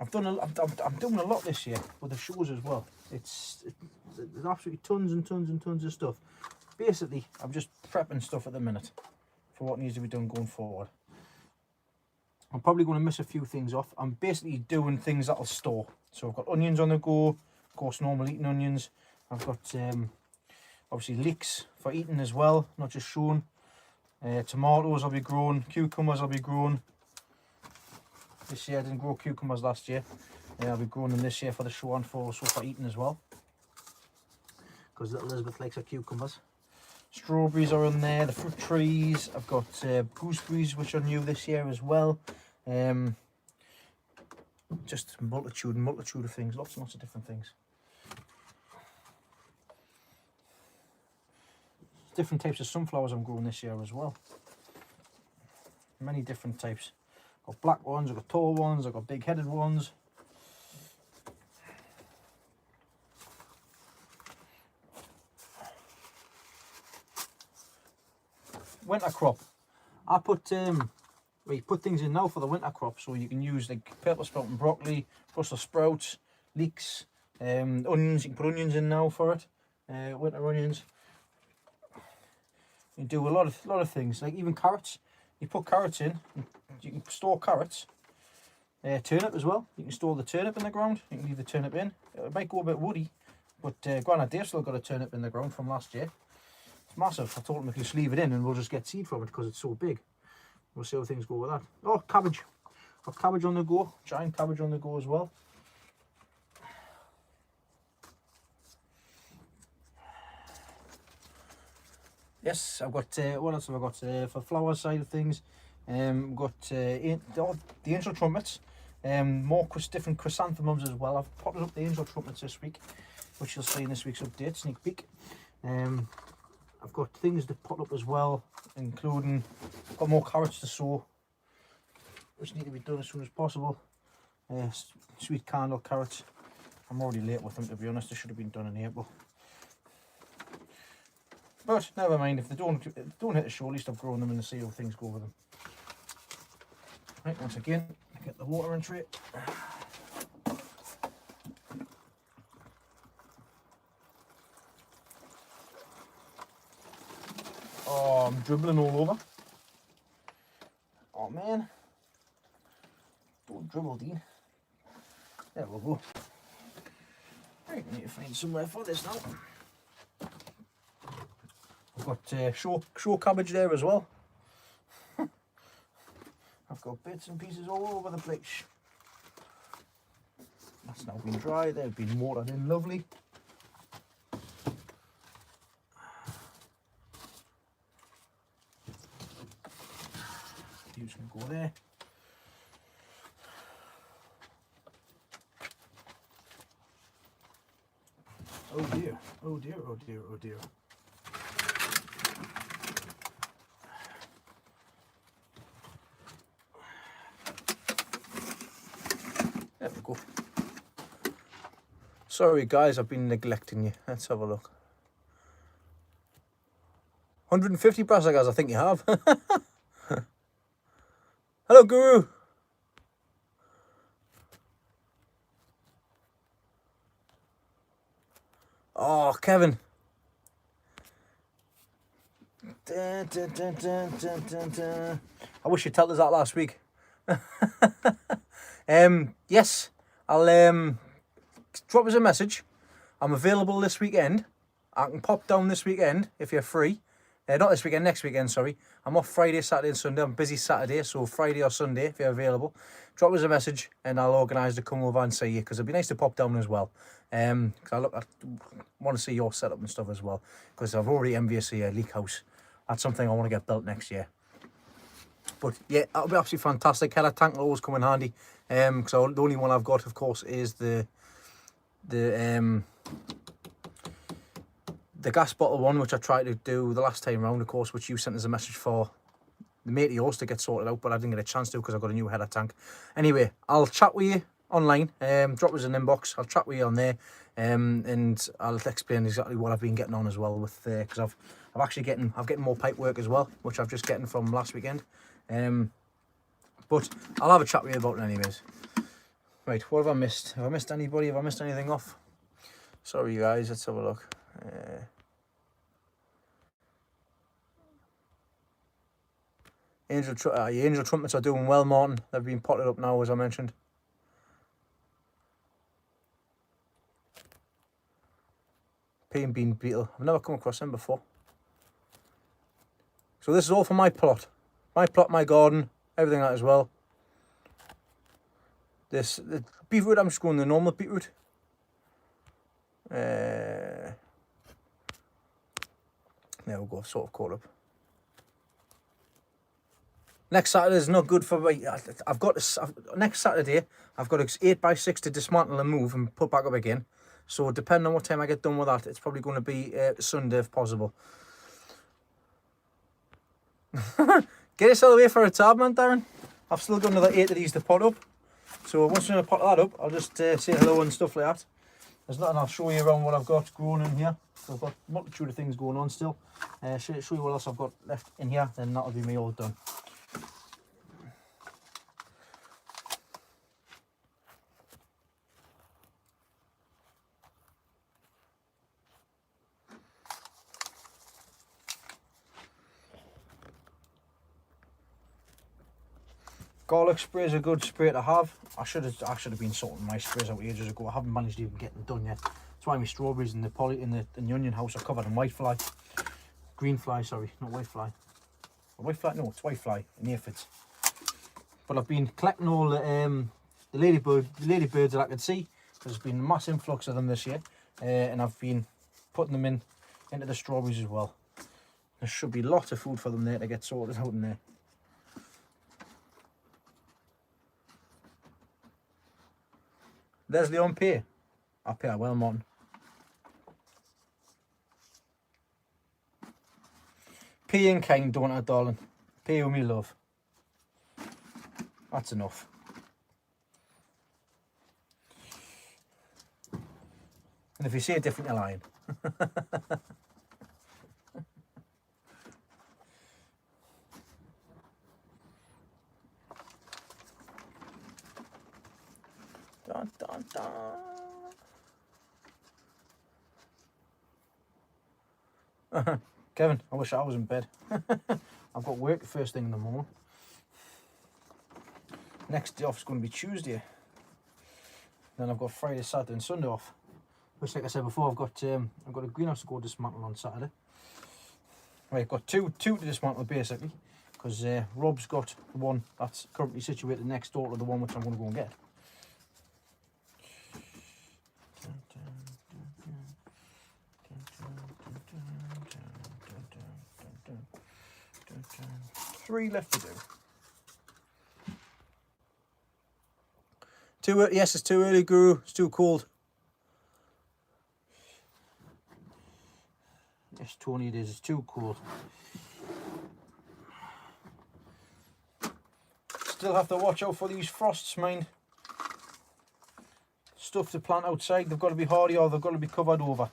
I'm doing a lot this year with the chores as well. There's absolutely tons and tons and tons of stuff. Basically, I'm just prepping stuff at the minute for what needs to be done going forward. I'm probably going to miss a few things off. I'm basically doing things that'll store. So I've got onions on the go, of course, normal eating onions. I've got obviously leeks for eating as well, not just shown. Tomatoes I'll be growing, cucumbers I'll be growing. This year I didn't grow cucumbers last year. I'll be growing them this year for the show and for eating as well. Because little Elizabeth likes her cucumbers. Strawberries are in there, the fruit trees. I've got gooseberries, which are new this year as well. Just multitude of things, lots and lots of different things. Different types of sunflowers I'm growing this year as well. Many different types. I've got black ones, I've got tall ones, I've got big headed ones. Winter crop. I put you put things in now for the winter crop, so you can use like purple sprouting broccoli, Brussels sprouts, leeks, onions. You can put onions in now for it. Winter onions. You do a lot of things, like even carrots. You put carrots in. You can store carrots. Turnip as well. You can store the turnip in the ground. You can leave the turnip in. It might go a bit woody, but Granddad Dave still got a turnip in the ground from last year. It's massive. I told him we can just leave it in and we'll just get seed from it because it's so big. We'll see how things go with that. Oh, cabbage. Got cabbage on the go. Giant cabbage on the go as well. Yes, I've got, what else have I got for flower side of things? We've got the angel trumpets, more different chrysanthemums as well. I've potted up the angel trumpets this week, which you'll see in this week's update, sneak peek. I've got things to pot up as well, including, I've got more carrots to sow, which need to be done as soon as possible. Sweet candle carrots. I'm already late with them, to be honest. They should have been done in April. But never mind, if they don't hit the show, at least I've grown them and see how things go with them. Right, once again, get the watering tray. I'm dribbling all over. Oh man. Don't dribble, Dean. There we go. Right, I need to find somewhere for this now. I've got show cabbage there as well. I've got bits and pieces all over the place. That's now been dry, they've been watered in lovely. These can go there. Oh dear, oh dear, oh dear, oh dear. There we go. Sorry guys, I've been neglecting you. Let's have a look. 150 brassicas, I think you have. Hello, Guru. Oh, Kevin. Dun, dun, dun, dun, dun, dun, dun. I wish you'd told us that last week. Yes, I'll drop us a message. I'm available this weekend. I can pop down this weekend if you're free. Not this weekend, next weekend, sorry. I'm off Friday, Saturday and Sunday. I'm busy Saturday, so Friday or Sunday if you're available. Drop us a message and I'll organise to come over and see you, because it'd be nice to pop down as well. Because I want to see your setup and stuff as well, because I've already envious of your leak house. That's something I want to get built next year. But yeah, that'll be absolutely fantastic. Header tank will always come in handy. Because the only one I've got, of course, is the gas bottle one, which I tried to do the last time round, of course, which you sent us a message for the mate of yours to get sorted out, but I didn't get a chance to because I got a new header tank. Anyway, I'll chat with you online. Drop us an inbox. I'll chat with you on there, and I'll explain exactly what I've been getting on as well with because I'm actually getting more pipe work as well, which I've just getting from last weekend. But I'll have a chat with you about it anyways. Right, what have I missed? Have I missed anybody? Have I missed anything off? Sorry guys, let's have a look. Angel trumpets are doing well, Martin. They've been potted up now, as I mentioned. Pea and bean beetle. I've never come across them before. So this is all for my plot. My plot, my garden, everything like that as well. The beetroot, I'm just going the normal beetroot. There we go, sort of caught up. Next Saturday is not good for me. Next Saturday, I've got an 8x6 to dismantle and move and put back up again. So depending on what time I get done with that, it's probably going to be Sunday if possible. Get yourself away for a tab, man, Darren. I've still got another 8 of these to pot up. So once I'm going to pot that up, I'll just say hello and stuff like that. There's nothing, I'll show you around what I've got growing in here. So I've got a multitude of things going on still. Show you what else I've got left in here, then that'll be me all done. Garlic spray is a good spray to have. I should have been sorting my sprays out ages ago. I haven't managed to even get them done yet. That's why my strawberries in the onion house are covered in whitefly. Green fly, sorry, not whitefly. Whitefly? No, it's whitefly in aphids. But I've been collecting all the ladybirds that I could see. There's been a mass influx of them this year, and I've been putting them into the strawberries as well. There should be lots of food for them there to get sorted out in there. Leslie on pay. I pay her well, Martin. Pay in kind, don't I, darling? Pay with me love. That's enough. And if you say it different, you're lying. Dun, dun, dun. Kevin, I wish I was in bed. I've got work first thing in the morning. Next day off is going to be Tuesday. Then I've got Friday, Saturday and Sunday off. Which, like I said before, I've got a greenhouse to go dismantle on Saturday. Right, I've got two to dismantle basically, because Rob's got the one that's currently situated next door to the one which I'm going to go and get. Three left to do. Yes, it's too early, Guru. It's too cold. Yes, Tony, it is. It's too cold. Still have to watch out for these frosts, mind. Stuff to plant outside, they've got to be hardy or they've got to be covered over.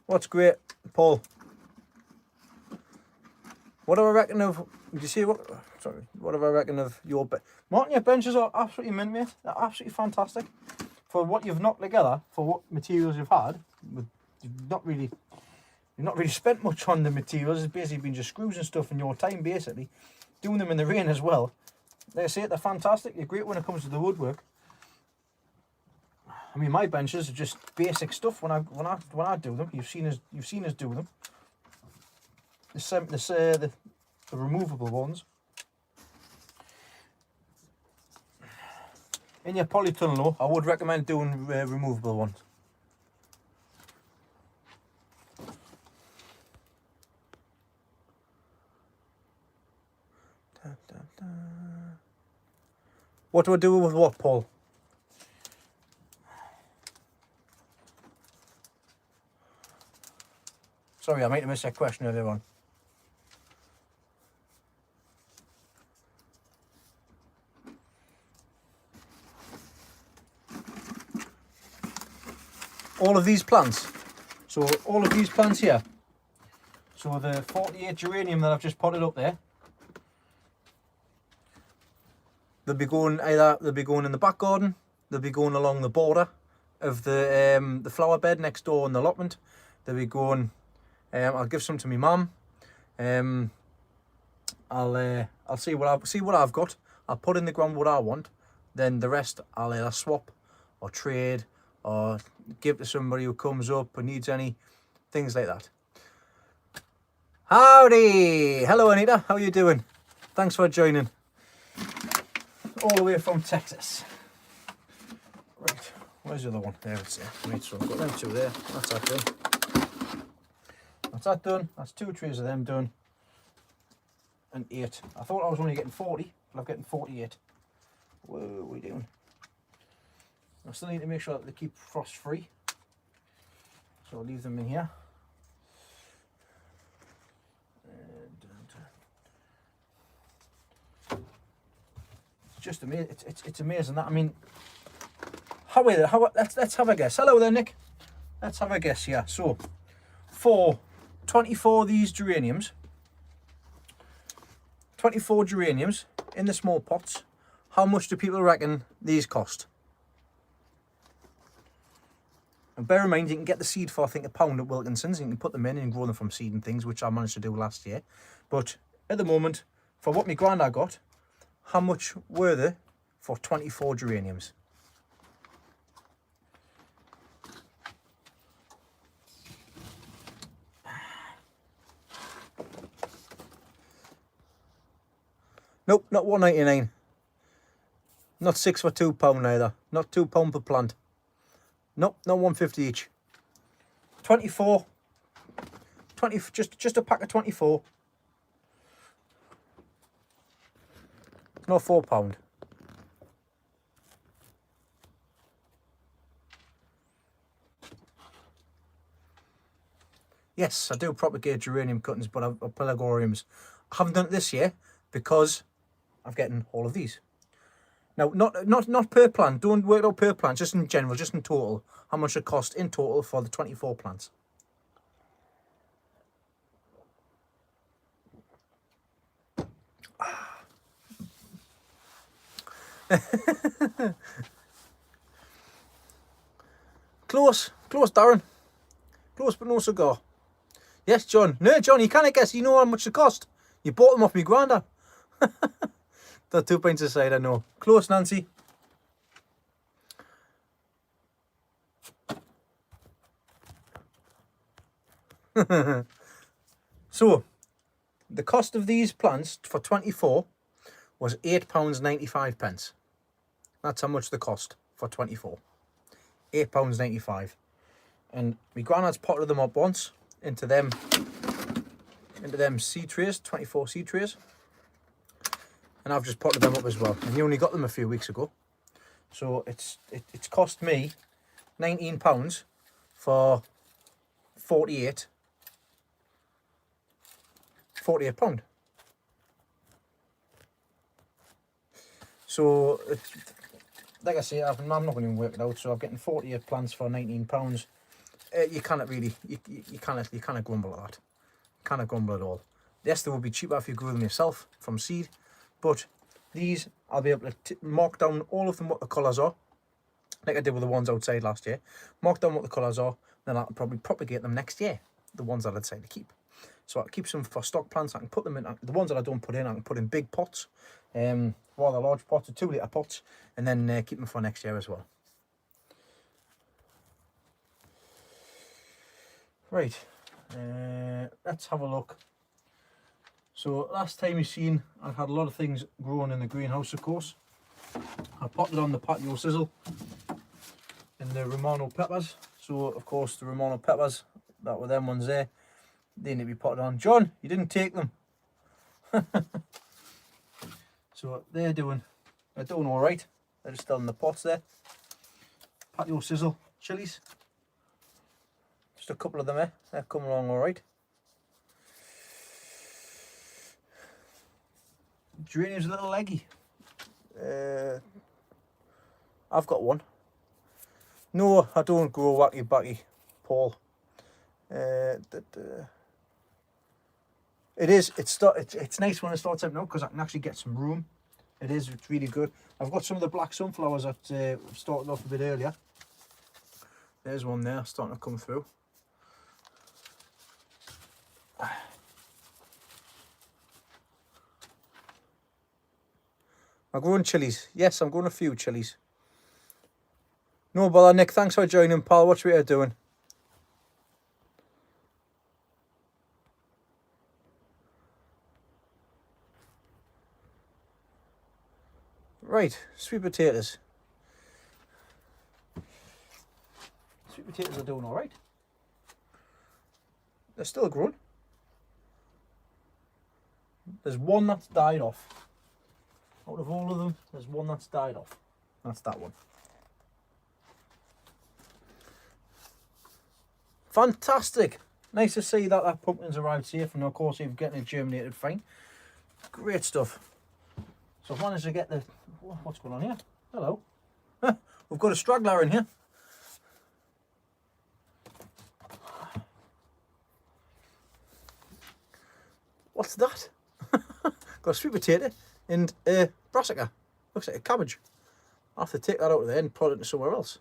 What's great, Paul? What do I reckon of? Did you see what? Sorry, what do I reckon of your bench? Martin, your benches are absolutely mint, mate. They're absolutely fantastic for what you've knocked together, for what materials you've had. You've not really spent much on the materials. It's basically been just screws and stuff in your time, basically doing them in the rain as well. Like I say, they're fantastic. They're great when it comes to the woodwork. I mean, my benches are just basic stuff when I do them. You've seen us do them. The removable ones. In your polytunnel, though, I would recommend doing removable ones. What do I do with what, Paul? Sorry, I might have missed that question earlier on. All of these plants. So all of these plants here. So the 48 geranium that I've just potted up there. They'll be going in the back garden. They'll be going along the border of the flower bed next door in the allotment. They'll be going. I'll give some to my mum. I'll see what I've got. I'll put in the ground what I want. Then the rest I'll either swap or trade or give to somebody who comes up and needs any things like that. Howdy! Hello, Anita. How are you doing? Thanks for joining. All the way from Texas. Right, where's the other one? There it's there. Right, so I've got them two there. That's that done. That's that done. That's 2 trays of them done. And 8. I thought I was only getting 40, but I'm getting 48. Whoa, what are we doing? I still need to make sure that they keep frost free. So I'll leave them in here. Just amazing. It's amazing that, I mean, let's have a guess. Hello there, Nick. Let's have a guess here. So for 24 of these geraniums, 24 geraniums in the small pots, how much do people reckon these cost? And bear in mind, you can get the seed for, I think, £1 at Wilkinson's. You can put them in and grow them from seed and things, which I managed to do last year. But at the moment, for what my granddad got, how much were they for 24 geraniums? Nope, not £1.99. Not 6 for £2 either. Not £2 per plant. Nope, not £1.50 each. 24. Just a pack of 24. Not £4. Yes, I do propagate geranium cuttings, but I've pelargoniums. I haven't done it this year because I'm getting all of these. Now, not per plant. Don't work out per plant. Just in general, just in total. How much it cost in total for the 24 plants. Close, Darren. Close but no cigar. Yes, John. No, John, you can't guess. You know how much they cost. You bought them off me granda. The 2 pints of cider, no. Close, Nancy. So, the cost of these plants for 24 was £8.95. That's how much the cost for 24. £8.95. And my granddad's potted them up once into them seed trays, 24 seed trays. And I've just potted them up as well. And he only got them a few weeks ago. So it's cost me £19 for 48 £48. So like I say, I'm not going to work it out. So I'm getting 48 plants for £19. You cannot really, you cannot grumble at that. You cannot grumble at all. Yes, they will be cheaper if you grow them yourself from seed, but these I'll be able to mark down all of them what the colours are, like I did with the ones outside last year. Mark down what the colours are, then I'll probably propagate them next year. The ones that I decide to keep. So I keep some for stock plants. I can put them in, the ones that I don't put in, I can put in big pots, rather large pots, 2 litre pots, and then keep them for next year as well. Right, let's have a look. So last time you seen, I had a lot of things growing in the greenhouse, of course. I potted on the patio sizzle and the Romano peppers. So of course the Romano peppers, that were them ones there, they need to be potted on. John, you didn't take them. So they're doing all right. They're still in the pots there. Patio sizzle chilies. Just a couple of them there. They're coming along all right. Geraniums a little leggy. I've got one. No, I don't grow wacky backy, Paul. It's nice when it starts out now because I can actually get some room. It's really good. I've got some of the black sunflowers that started off a bit earlier. There's one there starting to come through. I'm growing chilies. Yes, I'm growing a few chilies. No bother, Nick. Thanks for joining, pal. What are you doing? Right, sweet potatoes. Sweet potatoes are doing all right. They're still growing. There's one that's died off. Out of all of them, there's one that's died off. That's that one. Fantastic. Nice to see that pumpkin's arrived safe, and of course you're getting it germinated fine. Great stuff. So I've managed to get the... What's going on here? Hello. We've got a straggler in here. What's that? Got a sweet potato and a brassica. Looks like a cabbage. I'll have to take that out of there and put it into somewhere else.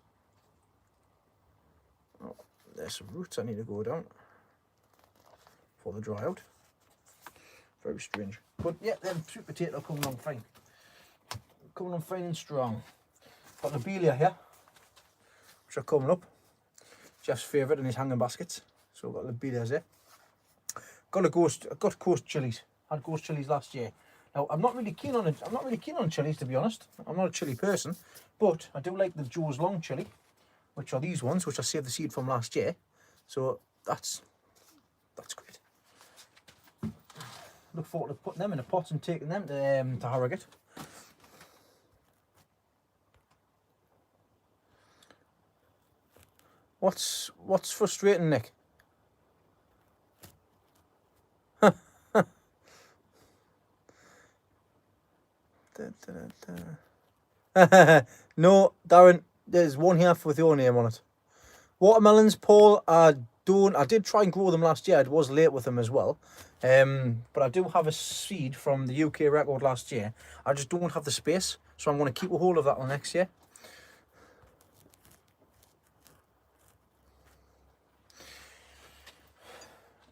Oh, there's some roots I need to go down before they dry out. Very strange. But yeah, them sweet potato are coming along fine. Coming on fine and strong. Got lobelia here, which are coming up. Jeff's favourite in his hanging baskets. So we've got lobelias there. Got ghost chilies. Had ghost chilies last year. Now I'm not really keen on it. I'm not really keen on chilies, to be honest. I'm not a chili person, but I do like the Joe's Long chili, which are these ones, which I saved the seed from last year. So that's great. Look forward to putting them in a pot and taking them to Harrogate. What's frustrating, Nick? No, Darren, there's one here with your name on it. Watermelons, Paul, I did try and grow them last year. I was late with them as well. But I do have a seed from the UK record last year. I just don't have the space, so I'm going to keep a hold of that one next year.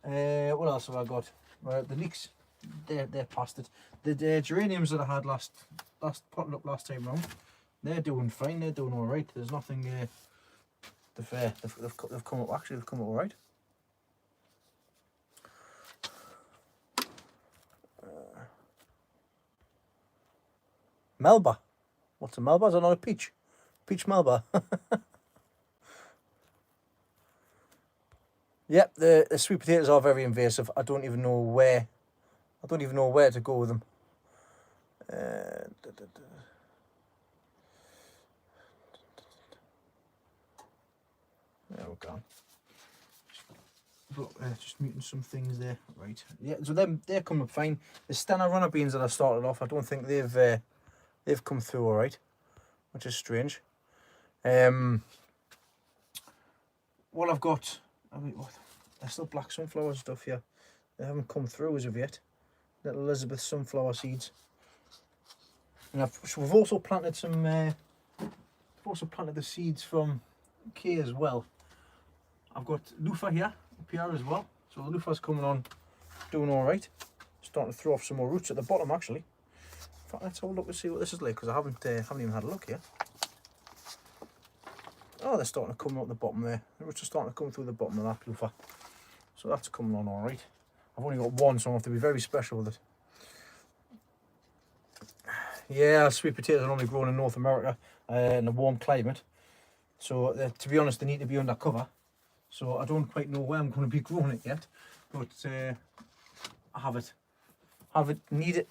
What else have I got? The leeks, they're past it. The geraniums that I had potted up last time round, they're doing fine. They're doing all right. There's nothing. They've come up. Actually, they've come up all right. Melba. What's a Melba? Is that not a peach? Peach Melba. Yep, the sweet potatoes are very invasive. I don't even know where to go with them. There we go. Just muting some things there. Right. Yeah, so they're coming up fine. The Stena runner beans that I started off, I don't think they've come through all right, which is strange. What I've got, there's still black sunflower stuff here. They haven't come through as of yet. Little Elizabeth sunflower seeds. And we've also planted some. We've also planted the seeds from Kay as well. I've got loofah here, up here as well. So the loofah's coming on, doing all right. Starting to throw off some more roots at the bottom actually. In fact, let's have a look and see what this is like because I haven't even had a look here. Oh, they're starting to come up the bottom there. The roots are starting to come through the bottom of that loofah. So that's coming on all right. I've only got one, so I have to be very special with it. Yeah, sweet potatoes are only grown in North America in a warm climate. So to be honest, they need to be under cover. So I don't quite know where I'm going to be growing it yet. But I have it. Have it, need it.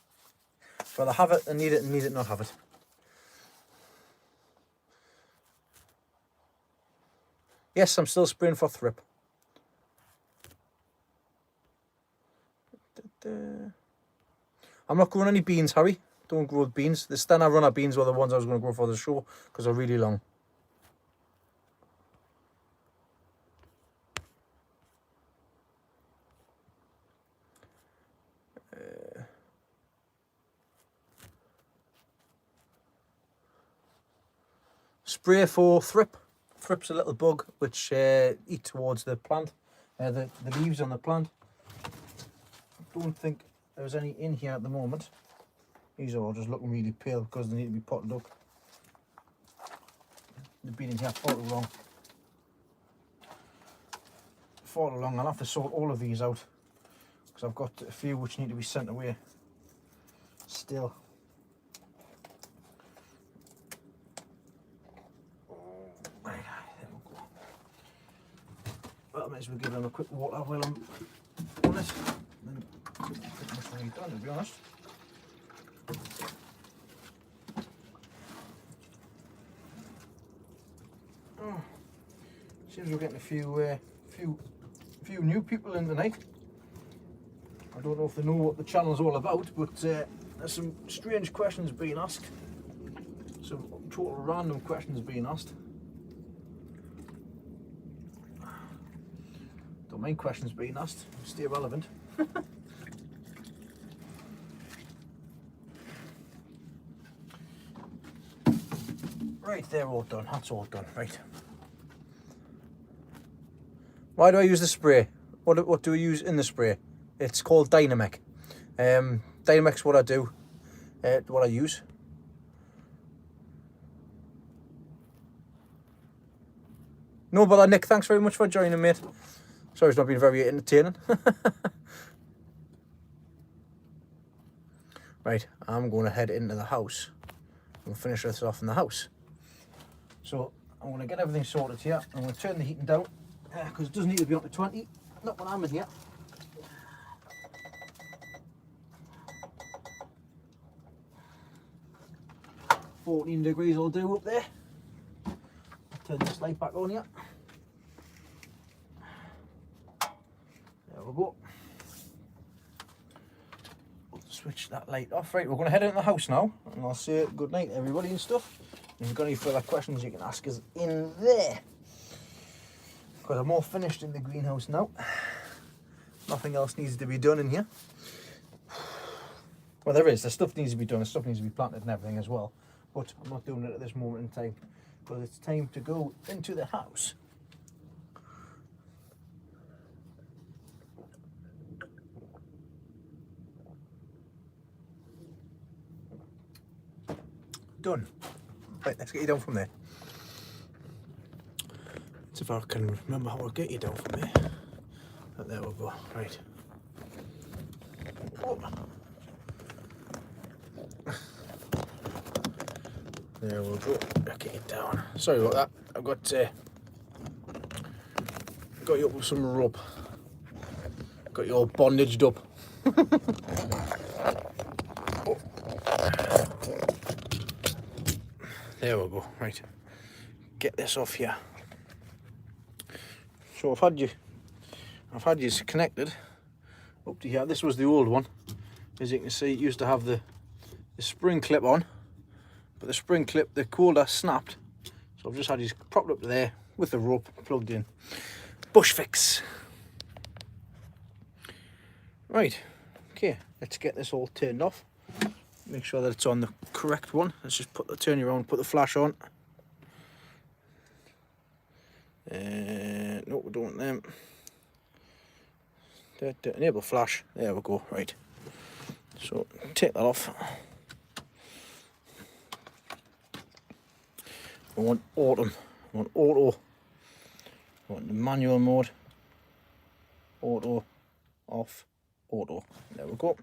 Rather have it and need it not have it. Yes, I'm still spraying for thrip. I'm not growing any beans, Harry. Don't grow beans. The Stena runner beans were the ones I was going to grow for the show because they're really long. Spray for thrip. Thrip's a little bug which eat towards the plant, the leaves on the plant. I don't think there's any in here at the moment. These are all just looking really pale because they need to be potted up. They've been in here far too long. Far too long. I'll have to sort all of these out because I've got a few which need to be sent away still. Well, I might as well give them a quick water while I'm on it. Then that's really done, to be honest. Oh, seems we're getting a few new people in tonight. I don't know if they know what the channel's all about, but there's some strange questions being asked. Some total random questions being asked. Don't mind questions being asked, stay relevant. Right, they're all done, that's all done, right. Why do I use the spray? What do we use in the spray? It's called Dynamic. Dynamic's what I do, what I use. No bother, Nick, thanks very much for joining, mate. Sorry it's not been very entertaining. Right, I'm going to head into the house. We'll finish this off in the house. So I'm going to get everything sorted here. I'm going to turn the heating down because it doesn't need to be on to 20. Not when I'm in here. 14 degrees will do up there. Turn this light back on here. There we go. Switch that light off. Right, we're going to head into the house now, and I'll say good night everybody and stuff. If you've got any further questions you can ask us in there. Because I'm all finished in the greenhouse now. Nothing else needs to be done in here. Well, there's stuff needs to be done, stuff needs to be planted and everything as well. But I'm not doing it at this moment in time. Because it's time to go into the house. done. Right, let's get you down from there. Let's see if I can remember how to get you down from there. But there we go. Right. Oh. There we go. I'll get it down. Sorry about that. I've got you up with some rope. Got you all bondaged up. Oh. There we go. Right. Get this off here. So I've had you connected up to here. This was the old one. As you can see, it used to have the spring clip on, but the spring clip, the holder snapped. So I've just had you propped up to there with the rope plugged in. Bush fix. Right, okay, let's get this all turned off. Make sure that it's on the correct one. Let's just turn you around, put the flash on. No, we don't want them. Enable flash. There we go. Right. So take that off. We want autumn. We want auto. We want the manual mode. Auto. Off. Auto. There we go.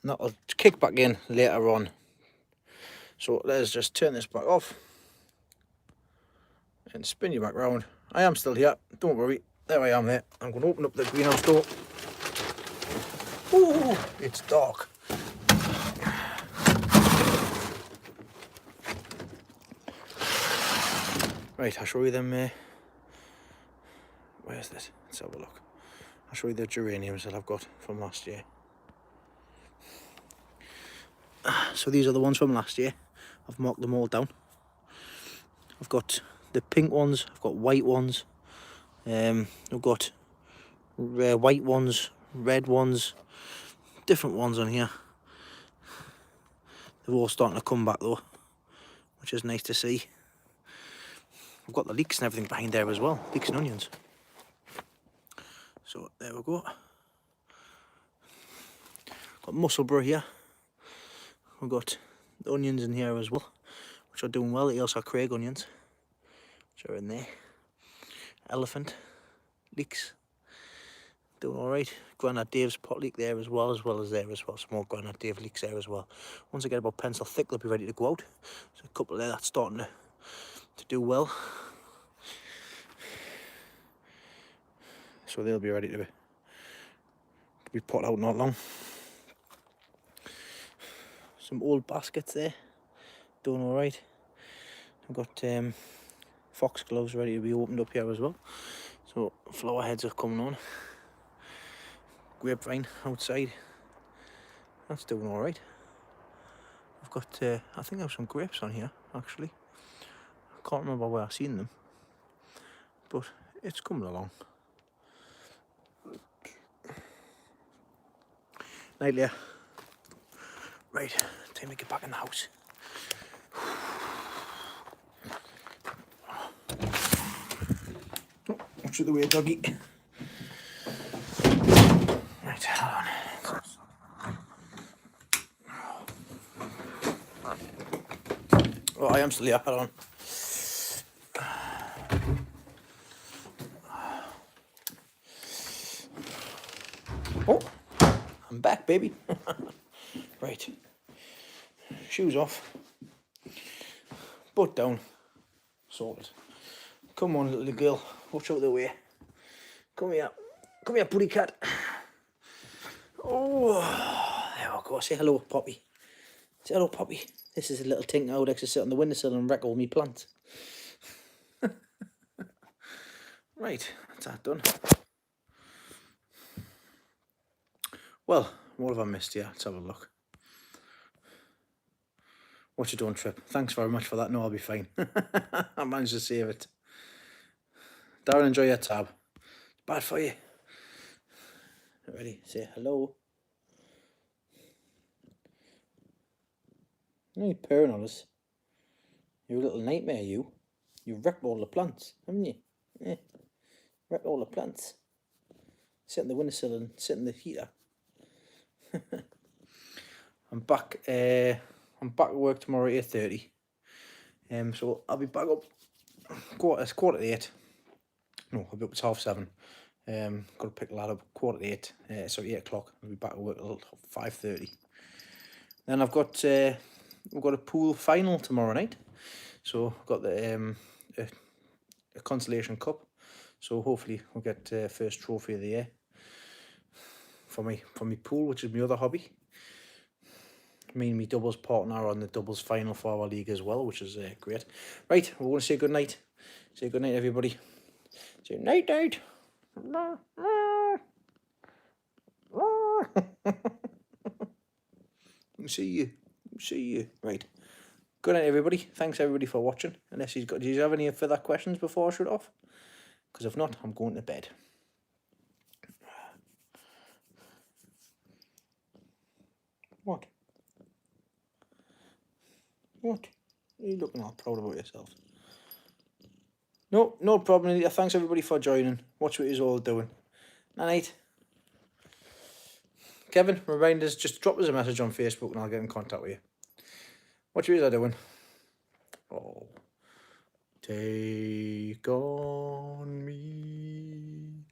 And that'll kick back in later on. So let's just turn this back off and spin you back round. I am still here. Don't worry. There I am there. I'm going to open up the greenhouse door. Ooh, it's dark. Right, I'll show you them. Where's this? Let's have a look. I'll show you the geraniums that I've got from last year. So these are the ones from last year. I've marked them all down. I've got the pink ones, I've got white ones, I've got white ones, red ones, different ones on here. They're all starting to come back though, which is nice to see. I've got the leeks and everything behind there as well, leeks and onions. So there we go. Got Musselburgh here. We've got the onions in here as well, which are doing well. The Ailsa Craig onions, which are in there. Elephant leeks, doing all right. Grandad Dave's pot leek there as well as there as well. Some more Grandad Dave leeks there as well. Once I get about pencil thick, they'll be ready to go out. There's a couple there that's starting to do well. So they'll be ready to be put out not long. Some old baskets there, doing all right. I've got foxgloves ready to be opened up here as well. So flower heads are coming on. Grapevine outside, that's doing all right. I've got, I think I have some grapes on here actually. I can't remember where I've seen them, but it's coming along. Night there. Right, time to get back in the house. Oh, watch the way, doggy. Right, hold on. Oh, I am still here, hold on. Oh, I'm back, baby. Right, shoes off, butt down, sorted. Come on, little girl, watch out the way. Come here, putty cat. Oh, there we go. Say hello, Poppy. Say hello, Poppy. This is a little thing I would actually sit on the windowsill and wreck all my plants. Right, that's that done. Well, what have I missed here? Let's have a look. What you doing, Trip? Thanks very much for that. No, I'll be fine. I managed to save it. Darren, enjoy your tab. It's bad for you. Ready? Say hello. No, you're purring on us. You're a little nightmare, you. You've wrecked all the plants, haven't you? Yeah. Wrecked all the plants. Sit on the windowsill and sit in the heater. I'm back at work tomorrow at 8:30. So I'll be back up it's quarter to 8. No, I'll be up at 7:30. Got to pick the lad up quarter to 8. So 8 o'clock. I'll be back at work at 5:30. Then we've got a pool final tomorrow night. So I've got the a consolation cup. So hopefully we'll get first trophy of the year for me pool, which is my other hobby. Me and my doubles partner are on the doubles final for our league as well, which is great. Right, we're going to say good night. Say good night, everybody. Say night night. See you. Right. Good night, everybody. Thanks everybody for watching. Unless do you have any further questions before I shut off? Because if not, I'm going to bed. What? What? Are you looking all proud about yourself? No problem, Anita. Thanks everybody for joining. Watch what you're all doing. Night. Kevin, remind us, just drop us a message on Facebook and I'll get in contact with you. What you are doing? Oh. Take on me.